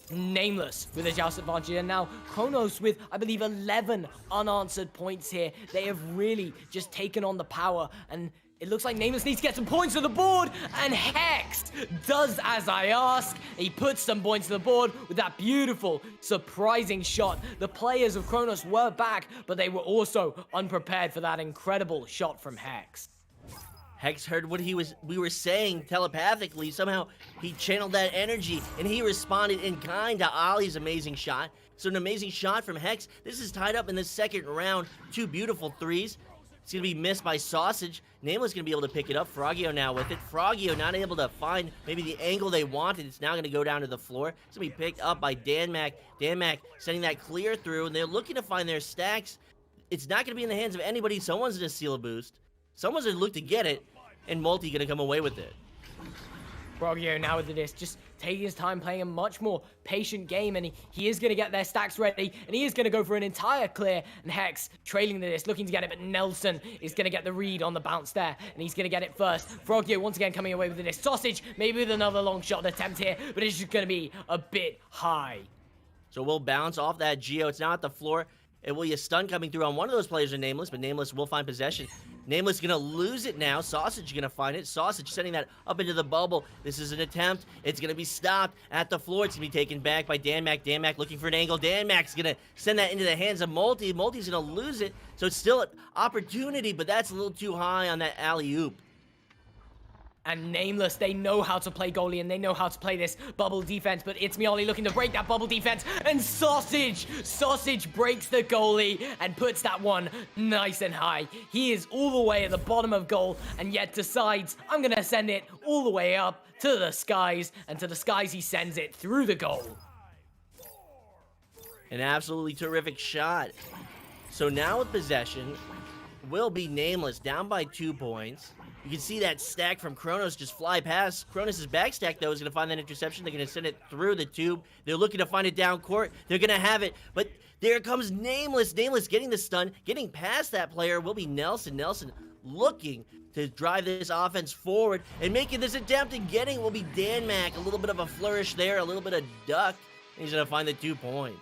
Nameless with a joust advantage, and now Kronos with, I believe, 11 unanswered points here. They have really just taken on the power, and it looks like Nameless needs to get some points to the board, and Hex does as I ask. He puts some points to the board with that beautiful, surprising shot. The players of Kronos were back, but they were also unprepared for that incredible shot from Hex.
Hex heard what we were saying telepathically. Somehow he channeled that energy and he responded in kind to Ollie's amazing shot. So an amazing shot from Hex. This is tied up in the second round. 2 beautiful threes. It's going to be missed by Sausage. Nameless going to be able to pick it up. Frogio now with it. Frogio not able to find maybe the angle they wanted. It's now going to go down to the floor. It's going to be picked up by DanMac. DanMac sending that clear through, and they're looking to find their stacks. It's not going to be in the hands of anybody. Someone's going to steal a boost. Someone's going to look to get it, and Multi going to come away with it.
Frogio now with the disc, just taking his time, playing a much more patient game, and he is going to get their stacks ready, and he is going to go for an entire clear, and Hex trailing the disc, looking to get it, but Nelson is going to get the read on the bounce there, and he's going to get it first. Frogio once again coming away with the disc. Sausage, maybe with another long shot attempt here, but it's just going to be a bit high.
So we'll bounce off that Geo. It's now at the floor. It will be a stun coming through on one of those players in Nameless, but Nameless will find possession. Nameless gonna lose it now. Sausage gonna find it. Sausage sending that up into the bubble. This is an attempt. It's gonna be stopped at the floor. It's gonna be taken back by DanMac. DanMac looking for an angle. DanMac's gonna send that into the hands of Multi. Multi's gonna lose it. So it's still an opportunity, but that's a little too high on that alley-oop.
And Nameless, they know how to play goalie, and they know how to play this bubble defense, but it's Ollie looking to break that bubble defense, and Sausage breaks the goalie and puts that one nice and high. He is all the way at the bottom of goal, and yet decides, I'm gonna send it all the way up to the skies, and to the skies he sends it through the goal.
An absolutely terrific shot. So now with possession will be Nameless, down by 2 points. You can see that stack from Kronos just fly past. Kronos' back stack, though, is going to find that interception. They're going to send it through the tube. They're looking to find it down court. They're going to have it. But there comes Nameless. Nameless getting the stun. Getting past that player will be Nelson. Nelson looking to drive this offense forward. And making this attempt and getting will be DanMac. A little bit of a flourish there. A little bit of duck. And he's going to find the 2 points.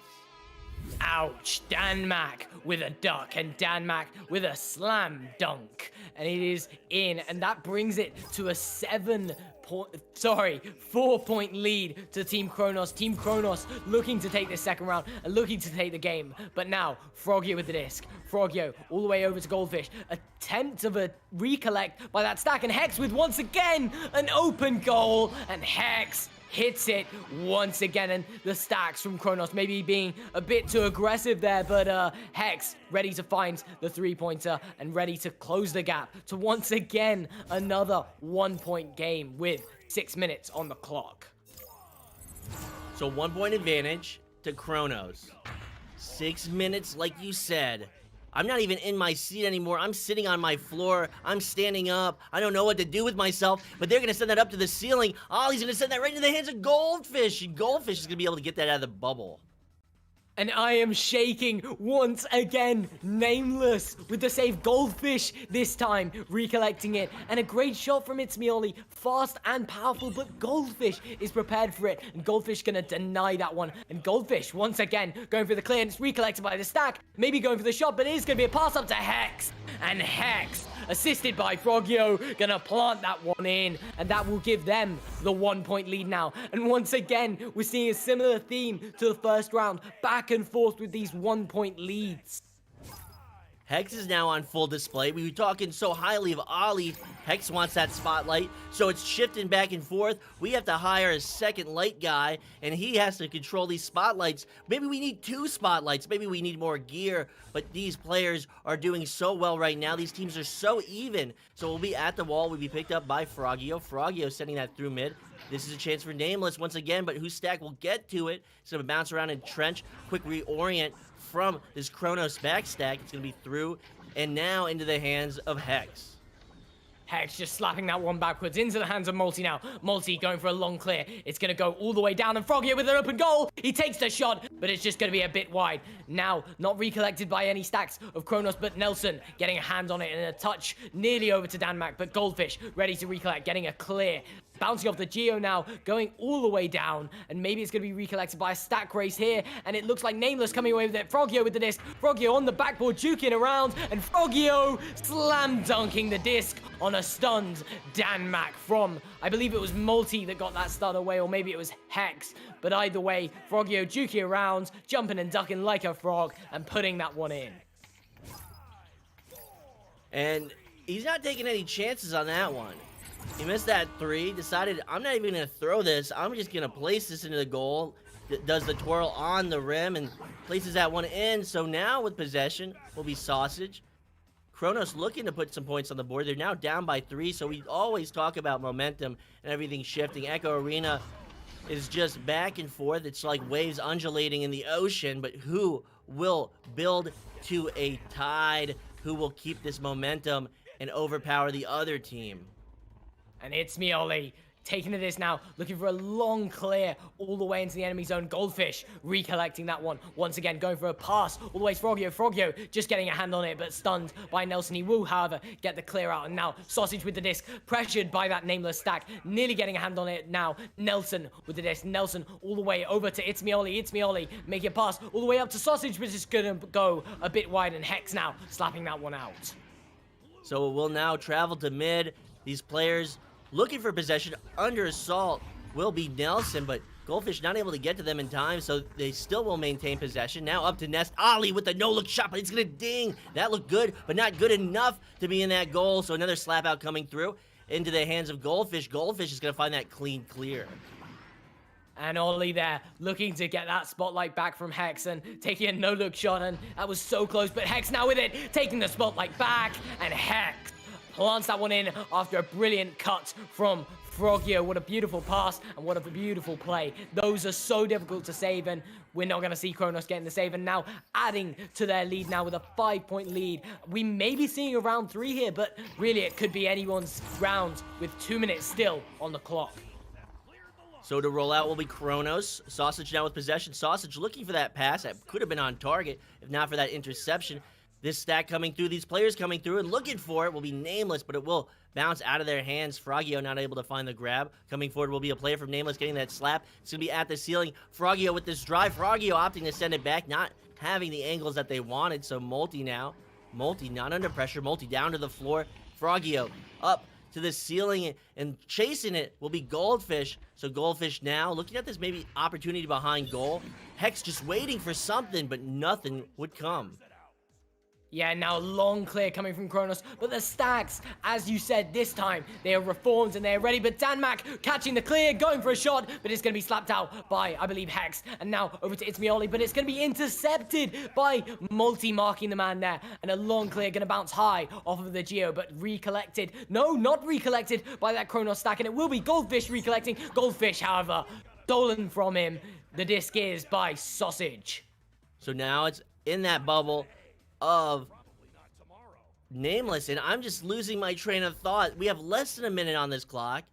Ouch, DanMac with a duck, and DanMac with a slam dunk, and it is in, and that brings it to a 4-point lead to Team Kronos. Team Kronos looking to take this second round and looking to take the game, but now Frogio with the disc. Frogio all the way over to Goldfish. Attempt of a recollect by that stack, and Hex with once again an open goal, and Hex hits it once again, and the stacks from Kronos maybe being a bit too aggressive there, but Hex ready to find the 3-pointer and ready to close the gap to once again another 1-point game with 6 minutes on the clock.
So 1-point advantage to Kronos. 6 minutes, like you said. I'm not even in my seat anymore. I'm sitting on my floor. I'm standing up. I don't know what to do with myself, but they're going to send that up to the ceiling. Ollie's going to send that right into the hands of Goldfish, and Goldfish is going to be able to get that out of the bubble.
And I am shaking once again. Nameless with the save. Goldfish this time recollecting it, and a great shot from Ollie. Fast and powerful, but Goldfish is prepared for it, and Goldfish gonna deny that one. And Goldfish once again going for the clear, and it's recollected by the stack. Maybe going for the shot, but it is gonna be a pass up to Hex, and Hex, assisted by Frogio, gonna plant that one in, and that will give them the 1-point lead now. And once again, we're seeing a similar theme to the first round. Back and forth with these 1-point leads.
Hex is now on full display. We were talking so highly of Ollie. Hex wants that spotlight, so it's shifting back and forth. We have to hire a second light guy, and he has to control these spotlights. Maybe we need 2 spotlights. Maybe we need more gear, but these players are doing so well right now. These teams are so even. So we'll be at the wall. We'll be picked up by Frogio. Frogio sending that through mid. This is a chance for Nameless once again, but whose stack will get to it. It's going to bounce around and trench. Quick reorient from this Kronos back stack. It's going to be through and now into the hands of Hex.
Hex just slapping that one backwards into the hands of Multi now. Multi going for a long clear. It's going to go all the way down, and Frogio with an open goal. He takes the shot, but it's just going to be a bit wide. Now, not recollected by any stacks of Kronos, but Nelson getting a hand on it and a touch nearly over to DanMac, but Goldfish ready to recollect, getting a clear. bouncing off the Geo now, going all the way down, and maybe it's going to be recollected by a stack race here, and it looks like Nameless coming away with it. Frogio with the disc, Frogio on the backboard, juking around, and Frogio slam dunking the disc on a stunned Danmac from, I believe it was Multi that got that stun away, or maybe it was Hex, but either way, Frogio juking around, jumping and ducking like a frog, and putting that one in.
And he's not taking any chances on that one. He missed that 3, decided, I'm not even going to throw this. I'm just going to place this into the goal. Does the twirl on the rim and places that one in. So now with possession will be Sausage. Kronos looking to put some points on the board. They're now down by 3, so we always talk about momentum and everything shifting. Echo Arena is just back and forth. It's like waves undulating in the ocean, but who will build to a tide? Who will keep this momentum and overpower the other team?
And it's me, Ollie, taking to this now, looking for a long clear all the way into the enemy zone. Goldfish recollecting that one. Once again, going for a pass all the way to Frogio. Frogio just getting a hand on it, but stunned by Nelson. He will, however, get the clear out. And now Sausage with the disc, pressured by that Nameless stack. Nearly getting a hand on it now. Nelson with the disc. Nelson all the way over to It's Me, Ollie. It's Me, Ollie. Making a pass all the way up to Sausage, but it's going to go a bit wide. And Hex now slapping that one out.
So it will now travel to mid. These players looking for possession under assault will be Nelson, but Goldfish not able to get to them in time, so they still will maintain possession. Now up to Nest. Ollie with the no-look shot, but it's going to ding. That looked good, but not good enough to be in that goal, so another slap out coming through into the hands of Goldfish. Goldfish is going to find that clean clear.
And Ollie there, looking to get that spotlight back from Hex and taking a no-look shot, and that was so close, but Hex now with it, taking the spotlight back, and Hex plants that one in after a brilliant cut from Frogio. What a beautiful pass and what a beautiful play. Those are so difficult to save, and we're not going to see Kronos getting the save. And now adding to their lead now with a 5-point lead. We may be seeing a round 3 here, but really it could be anyone's round with 2 minutes still on the clock.
So to roll out will be Kronos. Sausage now with possession. Sausage looking for that pass that could have been on target if not for that interception. This stack coming through, these players coming through and looking for it will be Nameless, but it will bounce out of their hands. Frogio not able to find the grab. Coming forward will be a player from Nameless getting that slap. It's going to be at the ceiling. Frogio with this drive. Frogio opting to send it back, not having the angles that they wanted. So Multi now. Multi not under pressure. Multi down to the floor. Frogio up to the ceiling and chasing it will be Goldfish. So Goldfish now looking at this maybe opportunity behind goal. Hex just waiting for something, but nothing would come.
Yeah, now long clear coming from Kronos, but the stacks, as you said, this time they are reformed and they are ready, but Danmac catching the clear, going for a shot, but it's going to be slapped out by, I believe, Hex, and now over to It's Me, Ollie, but it's going to be intercepted by Multi marking the man there, and a long clear going to bounce high off of the Geo, but recollected, no, not recollected by that Kronos stack, and it will be Goldfish recollecting. Goldfish, however, stolen from him. The disc is by Sausage.
So now it's in that bubble of Nameless, and I'm just losing my train of thought. We have less than a minute on this clock.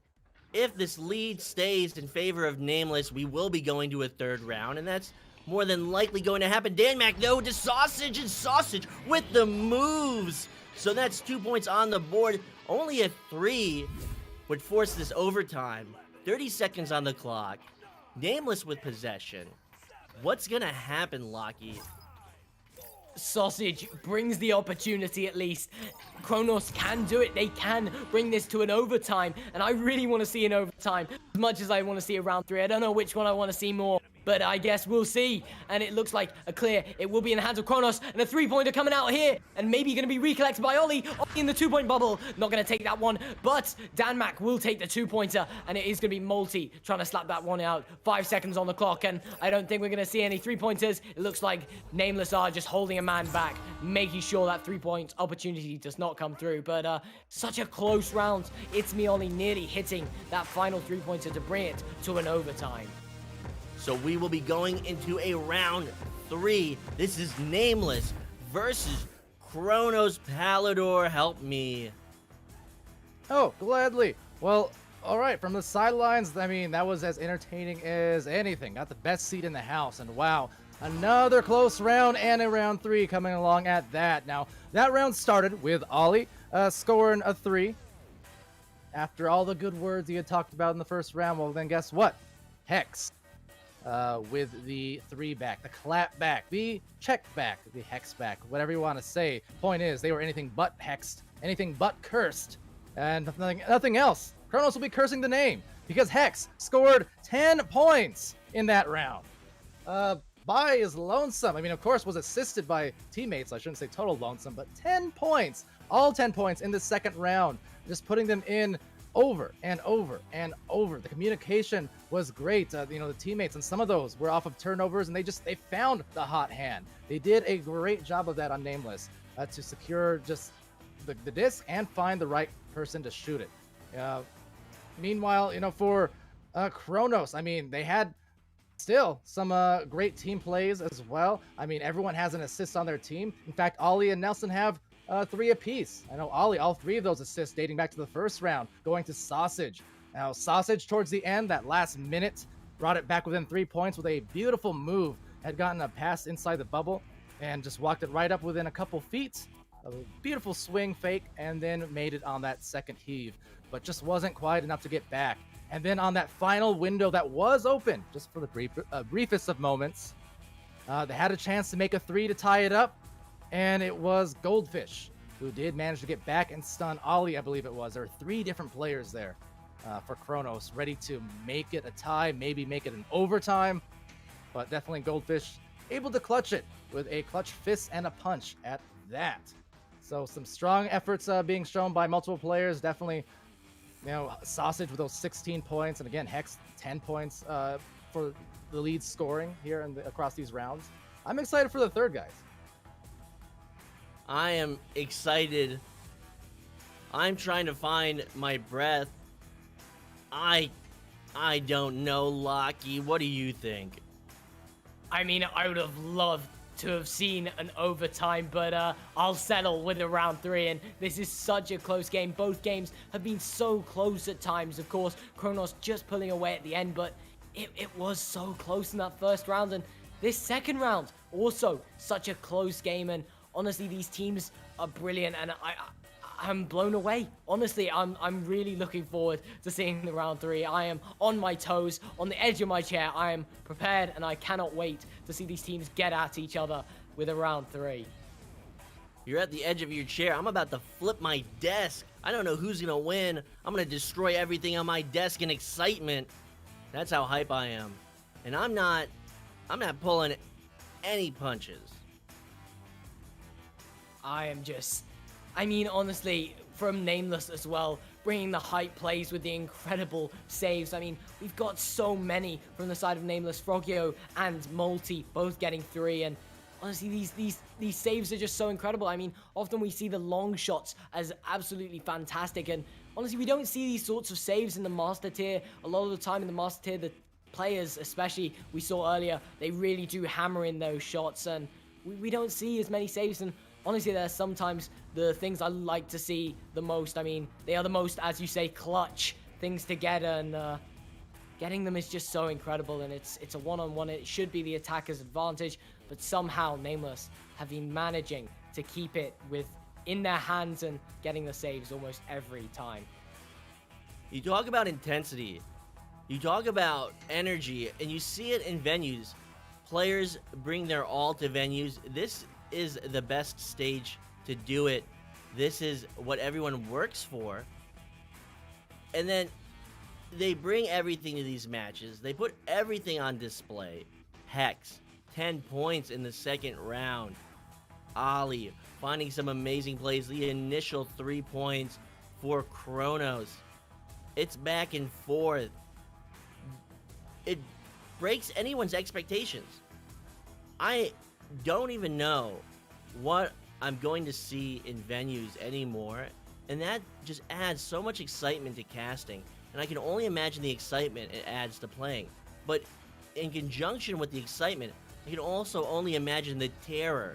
If this lead stays in favor of Nameless, we will be going to a 3rd round, and that's more than likely going to happen. Danmac, though, to Sausage, and Sausage with the moves. So that's 2 points on the board. Only a 3 would force this overtime. 30 seconds on the clock. Nameless with possession. What's gonna happen, Lockie?
Sausage brings the opportunity at least. Kronos can do it. They can bring this to an overtime. And I really want to see an overtime as much as I want to see a round 3. I don't know which one I want to see more, but I guess we'll see. And it looks like a clear. It will be in the hands of Kronos. And a 3-pointer coming out here. And maybe going to be recollected by Ollie. Ollie in the 2-point bubble. Not going to take that one. But Danmac will take the 2-pointer. And it is going to be Multi trying to slap that one out. 5 seconds on the clock. And I don't think we're going to see any 3-pointers. It looks like Nameless are just holding a man back, making sure that 3-point opportunity does not come through. But such a close round. It's Me, Ollie nearly hitting that final 3-pointer to bring it to an overtime.
So we will be going into a round 3. This is Nameless versus Kronos. Palador, help me.
Oh, gladly. Well, all right, from the sidelines, I mean, that was as entertaining as anything. Got the best seat in the house, and wow, another close round and a round 3 coming along at that. Now, that round started with Ollie scoring a 3. after all the good words he had talked about in the first round, well, then guess what? Hex with the 3-back, the clap back, the check back, the hex back, whatever you want to say. Point is, they were anything but hexed, anything but cursed, and nothing else. Kronos will be cursing the name because Hex scored 10 points in that round. Bai is lonesome. I mean, of course, was assisted by teammates. I shouldn't say total lonesome, but 10 points, all 10 points in the second round, just putting them in over and over and over. The communication was great. The teammates, and some of those were off of turnovers, and they found the hot hand. They did a great job of that on Nameless to secure just the disc and find the right person to shoot it. Meanwhile, for Kronos, I mean, they had still some great team plays as well. I mean, everyone has an assist on their team. In fact, Ollie and Nelson have 3 apiece. I know Ollie, all 3 of those assists dating back to the first round, going to Sausage. Now, Sausage towards the end, that last minute, brought it back within 3 points with a beautiful move. Had gotten a pass inside the bubble and just walked it right up within a couple feet. A beautiful swing fake, and then made it on that second heave, but just wasn't quite enough to get back. And then on that final window that was open, just for the briefest of moments, they had a chance to make a 3 to tie it up, and it was Goldfish who did manage to get back and stun Ollie, I believe it was. There were 3 different players there for Kronos, ready to make it a tie, maybe make it an overtime, but definitely Goldfish able to clutch it with a clutch fist and a punch at that. So some strong efforts being shown by multiple players. Definitely, Sausage with those 16 points, and again, Hex 10 points for the lead scoring here across these rounds. I'm excited for the third, guys.
I am excited. I'm trying to find my breath. I don't know, Lockie. What do you think?
I mean, I would have loved to have seen an overtime, but I'll settle with a round 3, and this is such a close game. Both games have been so close at times. Of course, Kronos just pulling away at the end, but it was so close in that first round, and this second round also such a close game. And honestly, these teams are brilliant, and I'm blown away. Honestly, I'm really looking forward to seeing the round 3. I am on my toes, on the edge of my chair. I am prepared, and I cannot wait to see these teams get at each other with a round 3.
You're at the edge of your chair. I'm about to flip my desk. I don't know who's gonna win. I'm gonna destroy everything on my desk in excitement. That's how hype I am. And I'm not pulling any punches.
I mean, honestly, from Nameless as well, bringing the hype plays with the incredible saves. I mean, we've got so many from the side of Nameless. Frogio and Multi both getting 3, and honestly, these saves are just so incredible. I mean, often we see the long shots as absolutely fantastic, and honestly, we don't see these sorts of saves in the Master Tier. A lot of the time in the Master Tier, the players, especially we saw earlier, they really do hammer in those shots, and we don't see as many saves. And honestly, they're sometimes the things I like to see the most. I mean, they are the most, as you say, clutch things to get, and getting them is just so incredible. And it's a one-on-one. It should be the attacker's advantage, but somehow Nameless have been managing to keep it in their hands and getting the saves almost every time.
You talk about intensity, you talk about energy, and you see it in venues. Players bring their all to venues. This is the best stage to do it. This is what everyone works for. And then they bring everything to these matches. They put everything on display. Hex, 10 points in the second round. Ollie finding some amazing plays. The initial 3 points for Kronos. It's back and forth. It breaks anyone's expectations. I don't even know what I'm going to see in venues anymore, and that just adds so much excitement to casting, and I can only imagine the excitement it adds to playing. But in conjunction with the excitement, I can also only imagine the terror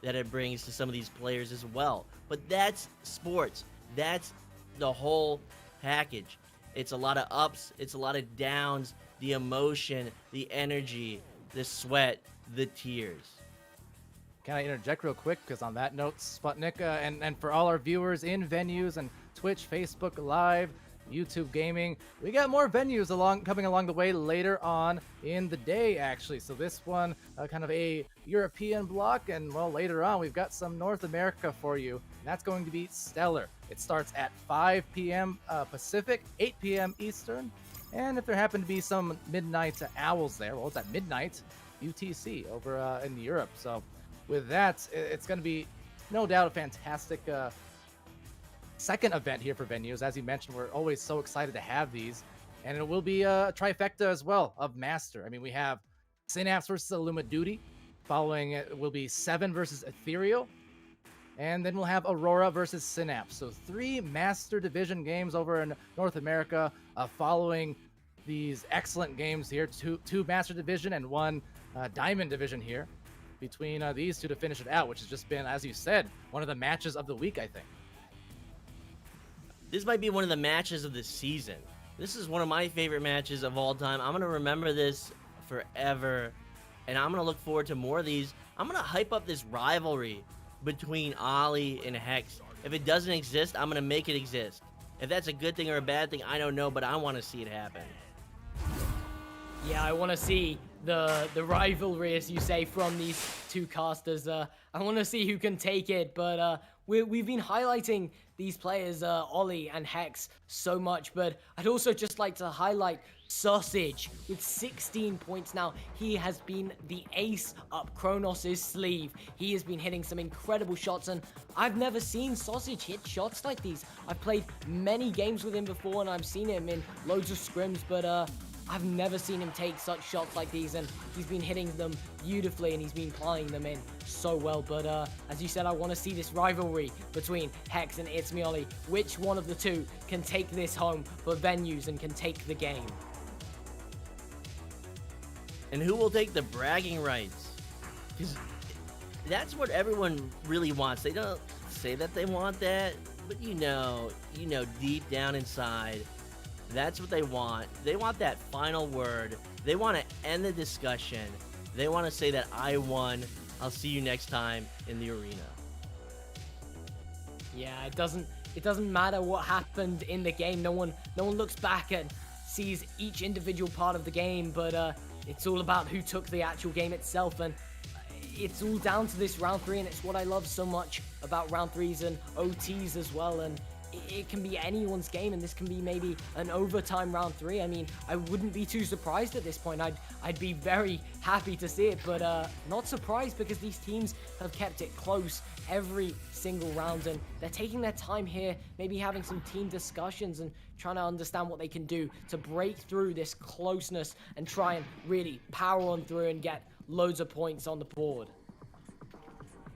that it brings to some of these players as well. But that's sports. That's the whole package. It's a lot of ups, it's a lot of downs, the emotion, the energy, the sweat, the tears.
Can I interject real quick? Because on that note, Sputnik, and for all our viewers in venues and Twitch, Facebook Live, YouTube Gaming. We got more venues coming along the way later on in the day, actually. So this one, kind of a European block, and well, later on we've got some North America for you. And that's going to be stellar. It starts at 5 p.m. Pacific, 8 p.m. Eastern, and if there happen to be some midnight owls there, well, it's at midnight UTC over in Europe. So with that, it's going to be no doubt a fantastic second event here for venues. As you mentioned, we're always so excited to have these, and it will be a trifecta as well of Master. I mean, we have Synapse versus Illuma Duty. Following it will be Seven versus Ethereal, and then we'll have Aurora versus Synapse. So 3 Master Division games over in North America, following these excellent games here. Two Master Division and 1 Diamond Division here between these two to finish it out, which has just been, as you said, one of the matches of the week, I think.
This might be one of the matches of the season. This is one of my favorite matches of all time. I'm going to remember this forever, and I'm going to look forward to more of these. I'm going to hype up this rivalry between Ollie and Hex. If it doesn't exist, I'm going to make it exist. If that's a good thing or a bad thing, I don't know, but I want to see it happen.
Yeah, I want to see the rivalry, as you say, from these two casters. I want to see who can take it, but we've been highlighting these players, Ollie and Hex, so much, but I'd also just like to highlight Sausage with 16 points now. He has been the ace up Kronos' sleeve. He has been hitting some incredible shots, and I've never seen Sausage hit shots like these. I've played many games with him before, and I've seen him in loads of scrims, but I've never seen him take such shots like these, and he's been hitting them beautifully, and he's been plying them in so well. But as you said, I want to see this rivalry between Hex and It's Me Ollie. Which one of the two can take this home for venues and can take the game?
And who will take the bragging rights? Because that's what everyone really wants. They don't say that they want that, but you know deep down inside, that's what they want. They want that final word. They want to end the discussion. They want to say that I won. I'll see you next time in the arena.
Yeah, it doesn't matter what happened in the game. No one looks back and sees each individual part of the game, but it's all about who took the actual game itself, and it's all down to this round 3, and it's what I love so much about round 3s and OTs as well. And it can be anyone's game, and this can be maybe an overtime round 3. I mean, I wouldn't be too surprised at this point. I'd be very happy to see it, but not surprised, because these teams have kept it close every single round, and they're taking their time here, maybe having some team discussions and trying to understand what they can do to break through this closeness and try and really power on through and get loads of points on the board.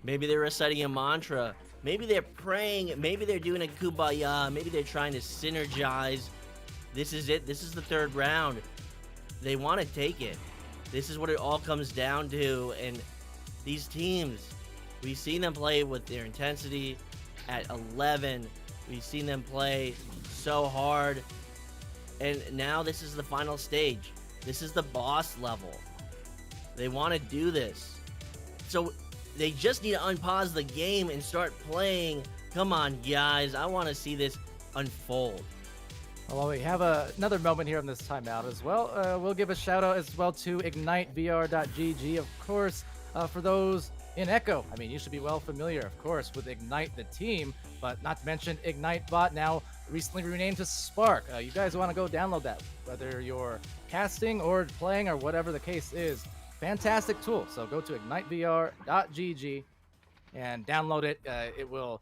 Maybe they're reciting a mantra. Maybe they're praying. Maybe they're doing a kumbaya. Maybe they're trying to synergize. This is it. This is the 3rd round. They want to take it. This is what it all comes down to. And these teams, we've seen them play with their intensity at 11. We've seen them play so hard. And now this is the final stage. This is the boss level. They want to do this. So they just need to unpause the game and start playing. Come on, guys. I want to see this unfold.
Well, we have another moment here in this timeout as well. We'll give a shout out as well to IgniteVR.gg, of course, for those in Echo. I mean, you should be well familiar, of course, with Ignite the team, but not to mention IgniteBot, now recently renamed to Spark. You guys want to go download that, whether you're casting or playing or whatever the case is. Fantastic tool. So go to IgniteVR.gg and download it. It will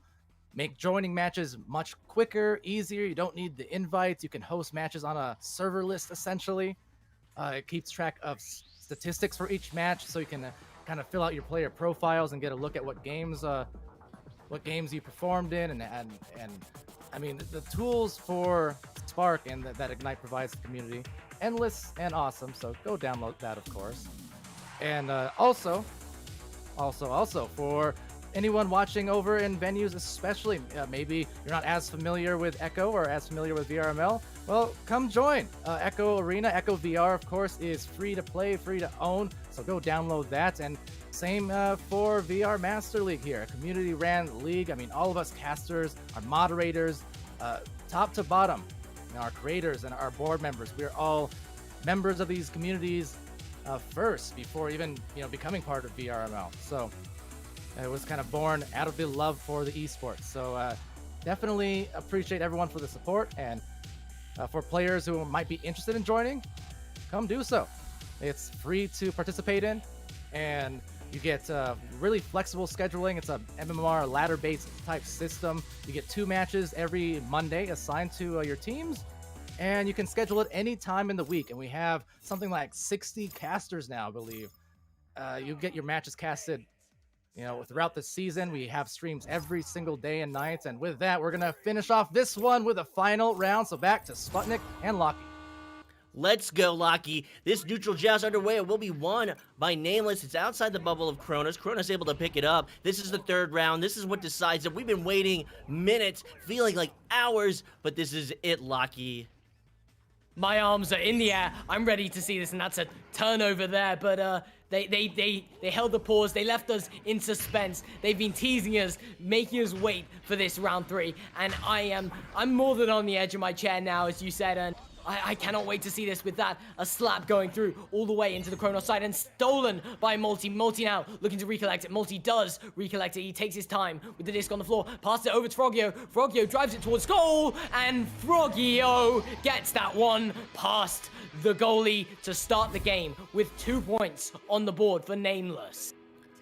make joining matches much quicker, easier. You don't need the invites. You can host matches on a server list, essentially. It keeps track of statistics for each match, so you can kind of fill out your player profiles and get a look at what games you performed in, and I mean, the tools for Spark and that Ignite provides the community, endless and awesome. So go download that, of course. And also for anyone watching over in venues, especially maybe you're not as familiar with Echo or as familiar with VRML, well, come join Echo Arena. Echo VR, of course, is free to play, free to own, so go download that. And same for VR Master League here, a community ran league. I mean, all of us casters are moderators, top to bottom. our creators and our board members. We are all members of these communities first before even becoming part of VRML. So it was kind of born out of the love for the esports. So definitely appreciate everyone for the support, and for players who might be interested in joining, come do so. It's free to participate in, and you get really flexible scheduling. It's a MMR ladder-based type system. You get 2 matches every Monday assigned to your teams, and you can schedule it any time in the week. And we have something like 60 casters now, I believe. You get your matches casted, throughout the season. We have streams every single day and night. And with that, we're gonna finish off this one with a final round. So back to Sputnik and Locky.
Let's go, Locky. This neutral joust underway. It will be won by Nameless. It's outside the bubble of Kronos. Kronos able to pick it up. This is the 3rd round. This is what decides it. We've been waiting minutes, feeling like hours, but this is it, Locky.
My arms are in the air. I'm ready to see this, and that's a turnover there. But they held the pause. They left us in suspense. They've been teasing us, making us wait for this round 3. And I'm more than on the edge of my chair now, as you said. And I cannot wait to see this with that. A slap going through all the way into the Kronos side and stolen by Multi. Multi now looking to recollect it. Multi does recollect it. He takes his time with the disc on the floor. Passes it over to Frogio. Frogio drives it towards goal. And Frogio gets that one past the goalie to start the game with 2 points on the board for Nameless.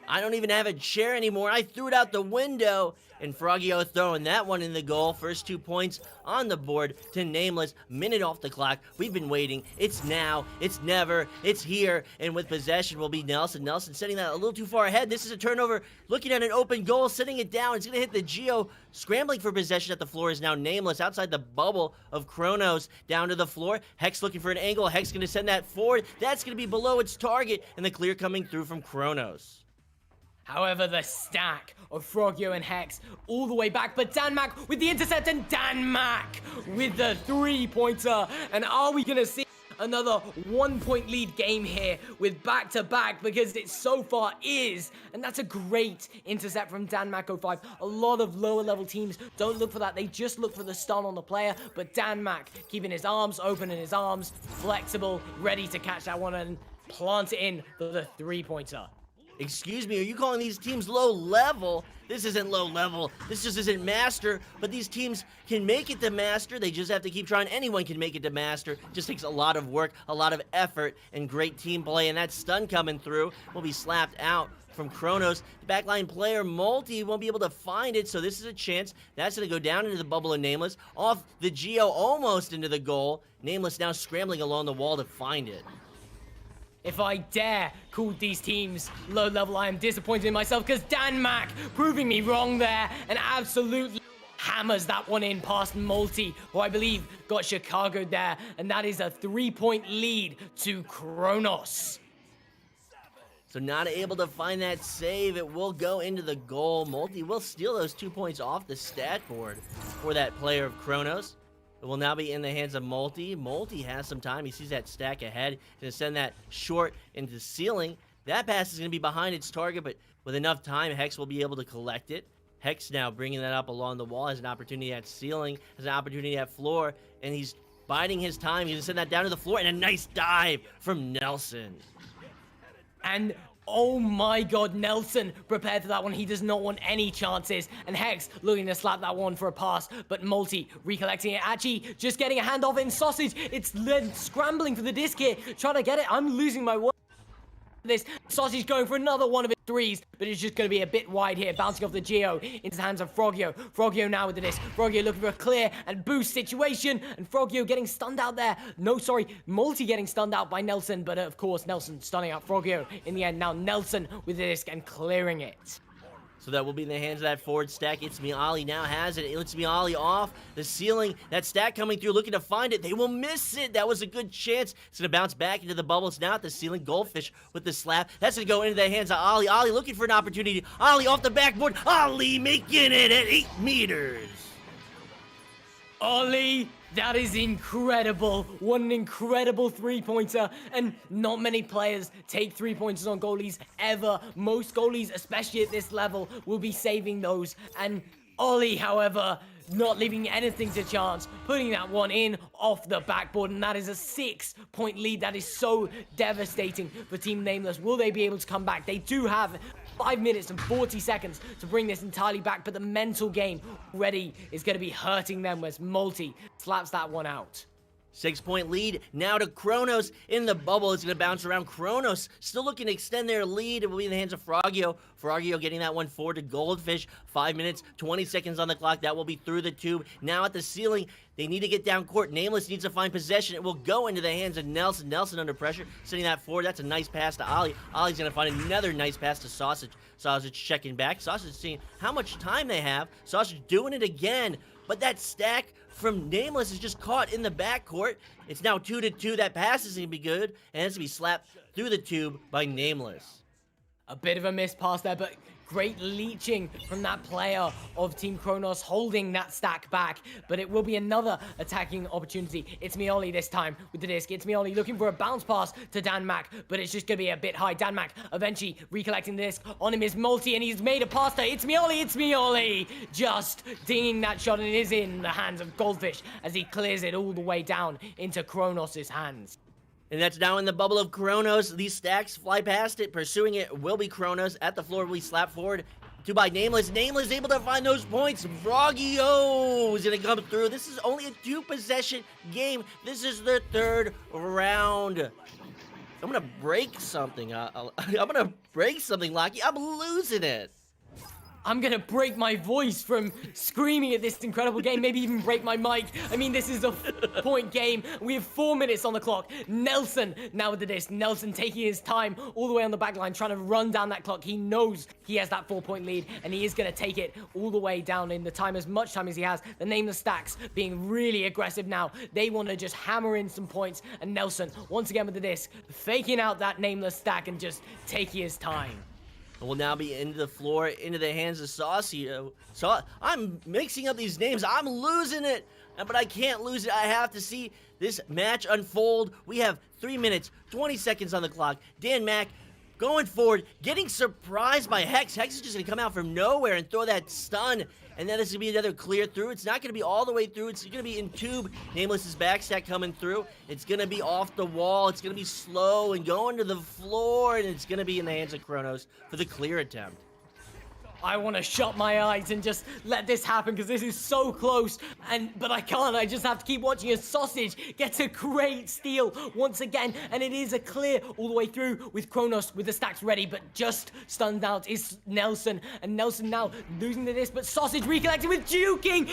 I don't even have a chair anymore. I threw it out the window. And Frogio throwing that one in the goal. First 2 points on the board to Nameless. Minute off the clock. We've been waiting. It's now. It's never. It's here. And with possession will be Nelson. Nelson setting that a little too far ahead. This is a turnover. Looking at an open goal. Setting it down. It's going to hit the Geo. Scrambling for possession at the floor is now Nameless. Outside the bubble of Kronos. Down to the floor. Hex looking for an angle. Hex going to send that forward. That's going to be below its target. And the clear coming through from Kronos.
However, the stack of Frogio and Hex all the way back, but Danmac with the intercept, and Danmac with the 3-pointer. And are we going to see another 1-point lead game here with back-to-back? Because it so far is, and that's a great intercept from Danmac 05. A lot of lower level teams don't look for that. They just look for the stun on the player, but Danmac keeping his arms open and his arms flexible, ready to catch that one and plant it in for the 3-pointer.
Excuse me, are you calling these teams low level? This isn't low level. This just isn't master. But these teams can make it to master. They just have to keep trying. Anyone can make it to master. Just takes a lot of work, a lot of effort, and great team play. And that stun coming through will be slapped out from Kronos. The backline player, Multi, won't be able to find it. So this is a chance. That's going to go down into the bubble of Nameless. Off the Geo, almost into the goal. Nameless now scrambling along the wall to find it.
If I dare call these teams low level, I am disappointed in myself, because Danmac proving me wrong there and absolutely hammers that one in past Multi, who I believe got Chicago there, and that is a 3-point lead to Kronos.
So not able to find that save. It will go into the goal. Multi will steal those 2 points off the stat board for that player of Kronos. It will now be in the hands of Multi. Multi has some time. He sees that stack ahead. He's going to send that short into ceiling. That pass is going to be behind its target, but with enough time, Hex will be able to collect it. Hex now bringing that up along the wall, has an opportunity at ceiling, has an opportunity at floor, and he's biding his time. He's going to send that down to the floor, and a nice dive from Nelson.
And oh my god, Nelson prepared for that one. He does not want any chances. And Hex looking to slap that one for a pass, but Multi recollecting it. Actually, just getting a handoff in Sausage. It's then scrambling for the disc here, trying to get it. I'm losing my word. This Sausage going for another one of its threes, but it's just going to be a bit wide here, bouncing off the Geo into the hands of Frogio. Frogio now with the disc. Frogio looking for a clear and boost situation, and Frogio getting stunned out there. No, sorry, Multi getting stunned out by Nelson, but of course Nelson stunning out Frogio in the end. Now Nelson with the disc and clearing it.
So that will be in the hands of that forward stack. It's Me Ali now has it. It's Me Ali off the ceiling. That stack coming through, looking to find it. They will miss it. That was a good chance. It's going to bounce back into the bubbles now at the ceiling. Goldfish with the slap. That's going to go into the hands of Ali. Ali looking for an opportunity. Ali off the backboard. Ali making it at 8 meters.
Ollie, that is incredible. What an incredible 3-pointer. And not many players take 3-pointers on goalies ever. Most goalies, especially at this level, will be saving those. And Ollie, however, not leaving anything to chance, putting that one in off the backboard, and that is a 6-point lead. That is so devastating for Team Nameless. Will they be able to come back? They do have 5 minutes and 40 seconds to bring this entirely back, but the mental game already is going to be hurting them as Multi slaps that one out.
6-point lead now to Kronos in the bubble. It's going to bounce around. Kronos still looking to extend their lead. It will be in the hands of Frogio. Frogio getting that one forward to Goldfish. 5 minutes, 20 seconds on the clock. That will be through the tube. Now at the ceiling, they need to get down court. Nameless needs to find possession. It will go into the hands of Nelson. Nelson under pressure, sending that forward. That's a nice pass to Ollie. Ollie's going to find another nice pass to Sausage. Sausage checking back. Sausage seeing how much time they have. Sausage doing it again. But that stack from Nameless is just caught in the backcourt. It's now 2-2. That pass is going to be good. And it's going to be slapped through the tube by Nameless.
A bit of a missed pass there, but great leeching from that player of Team Kronos, holding that stack back. But it will be another attacking opportunity. It's Mioli this time with the disc. It's Mioli looking for a bounce pass to Dan Mac, but it's just going to be a bit high. Dan Mac eventually recollecting the disc. On him is Multi, and he's made a pass to It's Mioli. It's Mioli just dinging that shot, and it is in the hands of Goldfish as he clears it all the way down into Kronos' hands.
And that's now in the bubble of Kronos. These stacks fly past it. Pursuing it will be Kronos. At the floor, we slap forward to by Nameless. Nameless able to find those points. Froggy-O is going to come through. This is only a 2-possession game. This is the 3rd round. I'm going to break something. I'm going to break something, Lockie. I'm losing it.
I'm gonna break my voice from screaming at this incredible game, maybe even break my mic. I mean, this is a 4-point game. We have 4 minutes on the clock. Nelson now with the disc. Nelson taking his time all the way on the back line, trying to run down that clock. He knows he has that 4-point lead, and he is gonna take it all the way down in the time, as much time as he has. The Nameless stacks being really aggressive now. They want to just hammer in some points, and Nelson, once again with the disc, faking out that Nameless stack and just taking his time.
Will now be into the floor, into the hands of Saucy. I'm mixing up these names. I'm losing it, but I can't lose it. I have to see this match unfold. We have 3 minutes, 20 seconds on the clock. Dan Mac going forward, getting surprised by Hex. Hex is just going to come out from nowhere and throw that stun. And then this is going to be another clear through. It's not going to be all the way through. It's going to be in tube. Nameless's backstack coming through. It's going to be off the wall. It's going to be slow and going to the floor. And it's going to be in the hands of Kronos for the clear attempt.
I want to shut my eyes and just let this happen because this is so close, but I can't. I just have to keep watching as Sausage gets a great steal once again, and it is a clear all the way through with Kronos with the stacks ready, but just stunned out is Nelson, and Nelson now losing the disc, but Sausage recollecting with juking.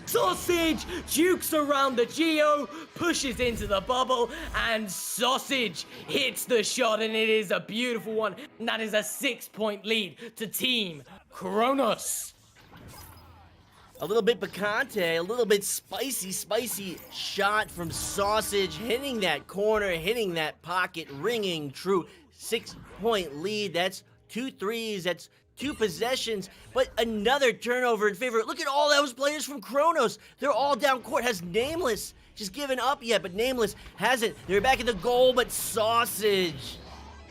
Sausage jukes around the Geo, pushes into the bubble, and Sausage hits the shot, and it is a beautiful one. And that is a 6-point lead to Team Kronos.
A little bit picante, a little bit spicy shot from Sausage, hitting that corner, hitting that pocket, ringing true. 6-point lead. That's 2 threes. That's 2 possessions, but another turnover in favor. Look at all those players from Kronos. They're all down court. Has Nameless just given up yet? But Nameless hasn't. They're back in the goal, but Sausage,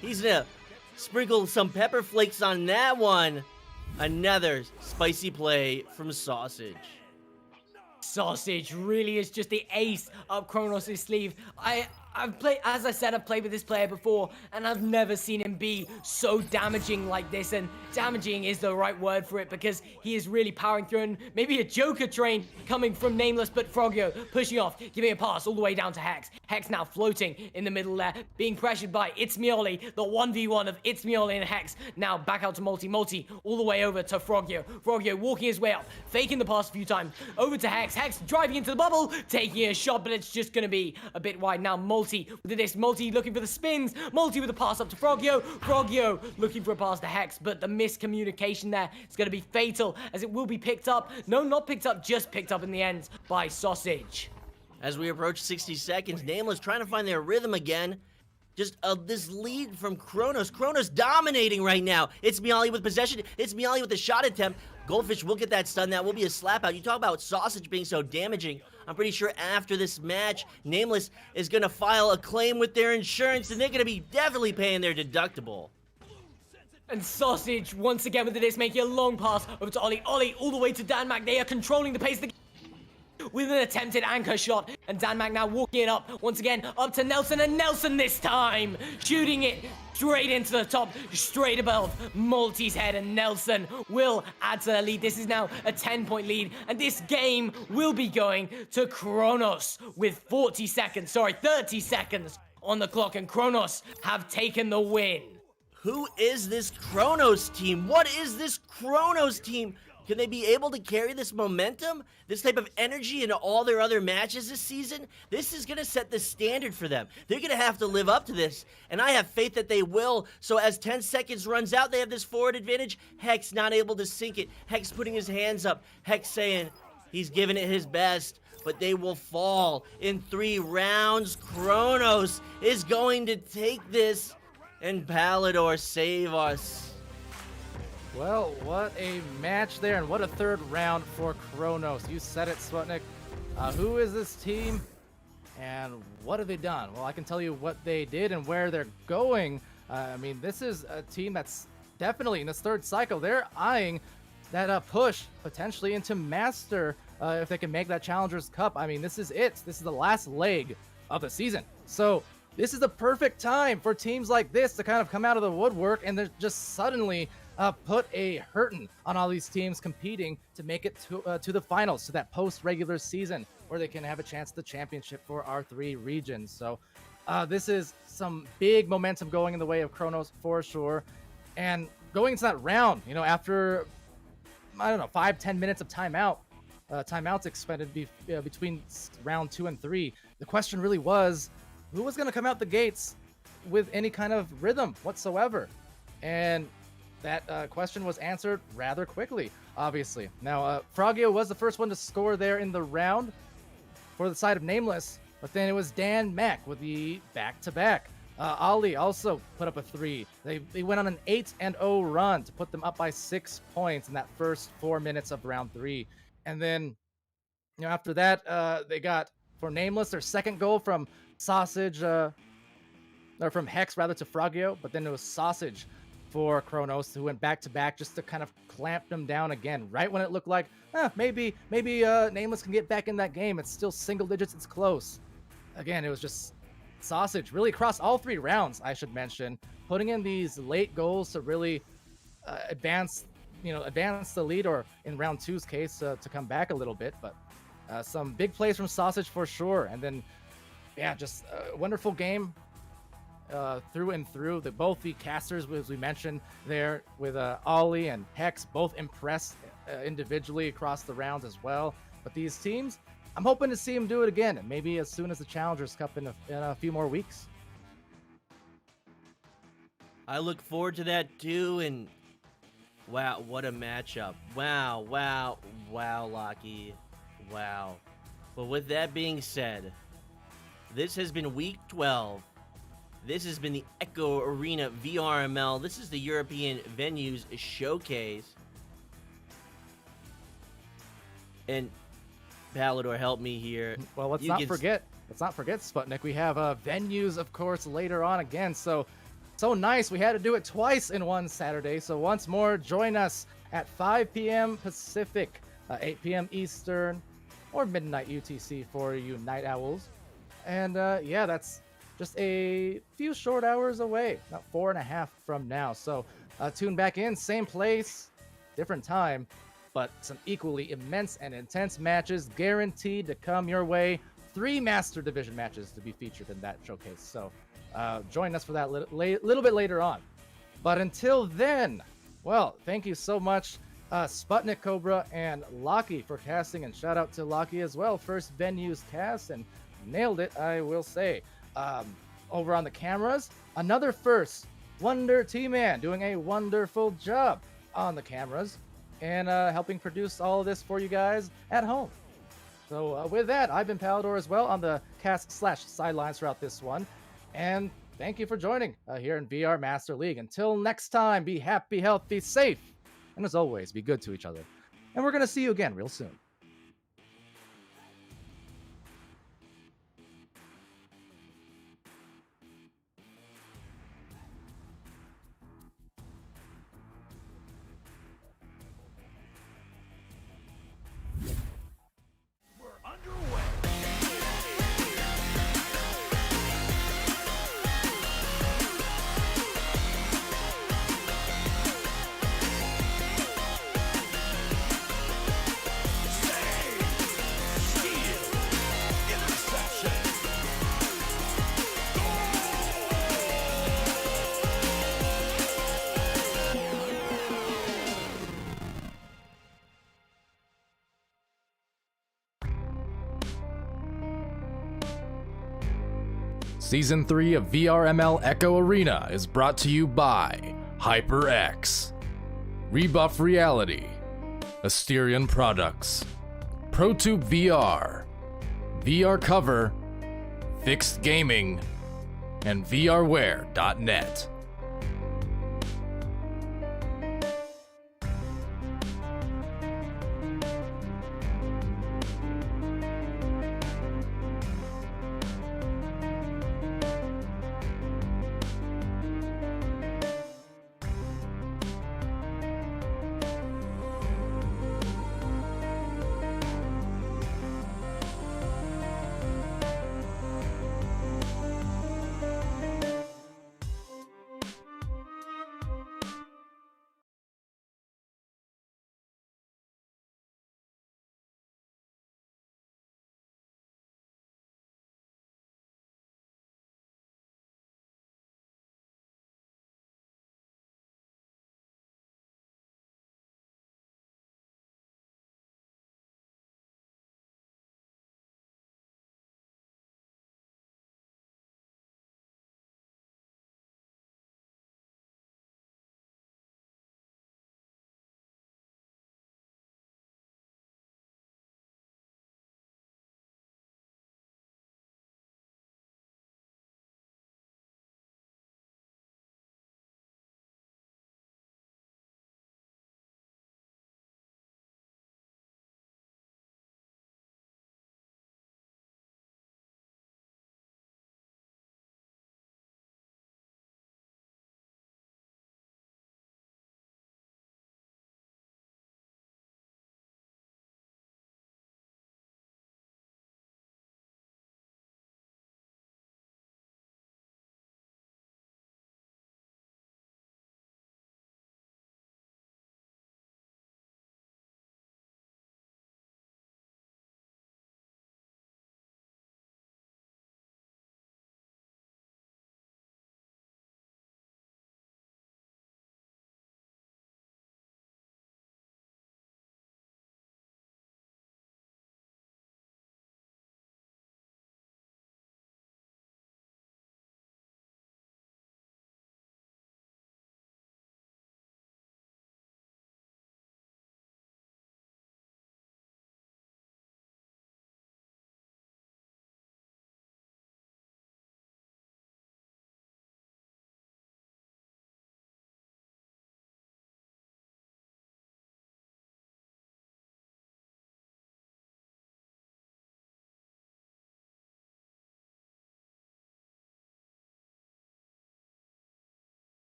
he's gonna sprinkle some pepper flakes on that one. Another spicy play from Sausage.
Sausage really is just the ace up Kronos' sleeve. I've played, as I said, I've played with this player before, and I've never seen him be so damaging like this, and damaging is the right word for it, because he is really powering through, and maybe a Joker train coming from Nameless, but Frogio pushing off, giving a pass all the way down to Hex. Hex now floating in the middle there, being pressured by It's Mioli, the 1v1 of It's Mioli and Hex. Now back out to Multi, all the way over to Frogio. Frogio walking his way up, faking the pass a few times, over to Hex. Hex driving into the bubble, taking a shot, but it's just going to be a bit wide. Now Multi with this, Multi looking for the spins, Multi with a pass up to Frogio, Frogio looking for a pass to Hex, but the miscommunication there is going to be fatal, as it will be picked up, no, not picked up, just picked up in the end by Sausage.
As we approach 60 seconds, Nameless trying to find their rhythm again. Just this lead from Kronos. Kronos dominating right now. It's Miali with possession. It's Miali with the shot attempt. Goldfish will get that stun. That will be a slap out. You talk about Sausage being so damaging. I'm pretty sure after this match, Nameless is going to file a claim with their insurance, and they're going to be definitely paying their deductible.
And Sausage once again with the disc, making a long pass over to Ollie. Ollie all the way to Danmac. They are controlling the pace of the game with an attempted anchor shot. And Danmac now walking it up once again up to Nelson. And Nelson this time shooting it straight into the top, straight above Malty's head. And Nelson will add to their lead. This is now a 10-point lead. And this game will be going to Kronos with 30 seconds on the clock. And Kronos have taken the win.
Who is this Kronos team? What is this Kronos team? Can they be able to carry this momentum, this type of energy into all their other matches this season? This is going to set the standard for them. They're going to have to live up to this, and I have faith that they will. So as 10 seconds runs out, they have this forward advantage. Hex not able to sink it. Hex putting his hands up. Hex saying he's giving it his best, but they will fall in 3 rounds. Kronos is going to take this. And Palador, save us.
Well, what a match there, and what a third round for Kronos. You said it, Sputnik. Who is this team, and what have they done? Well, I can tell you what they did and where they're going. I mean, this is a team that's definitely in this third cycle. They're eyeing that push potentially into Master if they can make that Challengers Cup. I mean, this is it. This is the last leg of the season. So this is the perfect time for teams like this to kind of come out of the woodwork and they're just suddenly put a hurting on all these teams competing to make it to the finals, to that post-regular season where they can have a chance at the championship for our 3 regions. So this is some big momentum going in the way of Kronos for sure. And going into that round, you know, after, I don't know, 5-10 minutes of timeouts expended between round 2 and 3, the question really was, who was going to come out the gates with any kind of rhythm whatsoever? And that question was answered rather quickly, obviously. Now, Frogio was the first one to score there in the round for the side of Nameless, but then it was Dan Mack with the back-to-back. Ali also put up a 3. They went on an 8-0 run to put them up by 6 points in that first 4 minutes of round 3. And then, you know, after that, they got, for Nameless, their second goal from Sausage, or from Hex rather, to Frogio, but then it was Sausage for Kronos, who went back to back just to kind of clamp them down again, right when it looked like maybe Nameless can get back in that game. It's still single digits, it's close. Again, it was just Sausage really across all 3 rounds, I should mention, putting in these late goals to really advance the lead, or in round 2's case to come back a little bit. But some big plays from Sausage for sure, and then yeah, just a wonderful game through and through. Both the casters, as we mentioned there, with Ollie and Hex, both impressed individually across the rounds as well. But these teams, I'm hoping to see them do it again, and maybe as soon as the Challengers Cup in a few more weeks.
I look forward to that too, and wow, what a matchup. Wow, Lockie. Wow. But with that being said, this has been week 12. This has been the Echo Arena VRML. This is the European Venues Showcase. And Palador, help me here.
Well, let's not forget, Sputnik. We have venues, of course, later on again. So nice. We had to do it twice in one Saturday. So once more, join us at 5 p.m. Pacific, 8 p.m. Eastern, or midnight UTC for you night owls. And yeah, that's just a few short hours away, about 4.5 from now. So tune back in, same place, different time, but some equally immense and intense matches guaranteed to come your way. 3 Master Division matches to be featured in that showcase. So join us for that little bit later on. But until then, well, thank you so much, Sputnik, Cobra, and Lockie for casting, and shout out to Lockie as well. First venues cast, and nailed it, I will say. Over on the cameras, another first, Wonder T-Man doing a wonderful job on the cameras and helping produce all of this for you guys at home. So with that, I've been Palador as well on the cast/sidelines throughout this one, and thank you for joining here in VR Master League. Until next time, be happy, healthy, safe, and as always, be good to each other. And we're going to see you again real soon.
Season 3 of VRML Echo Arena is brought to you by HyperX, Rebuff Reality, Asterion Products, ProTube VR, VR Cover, Fixed Gaming, and VRware.net.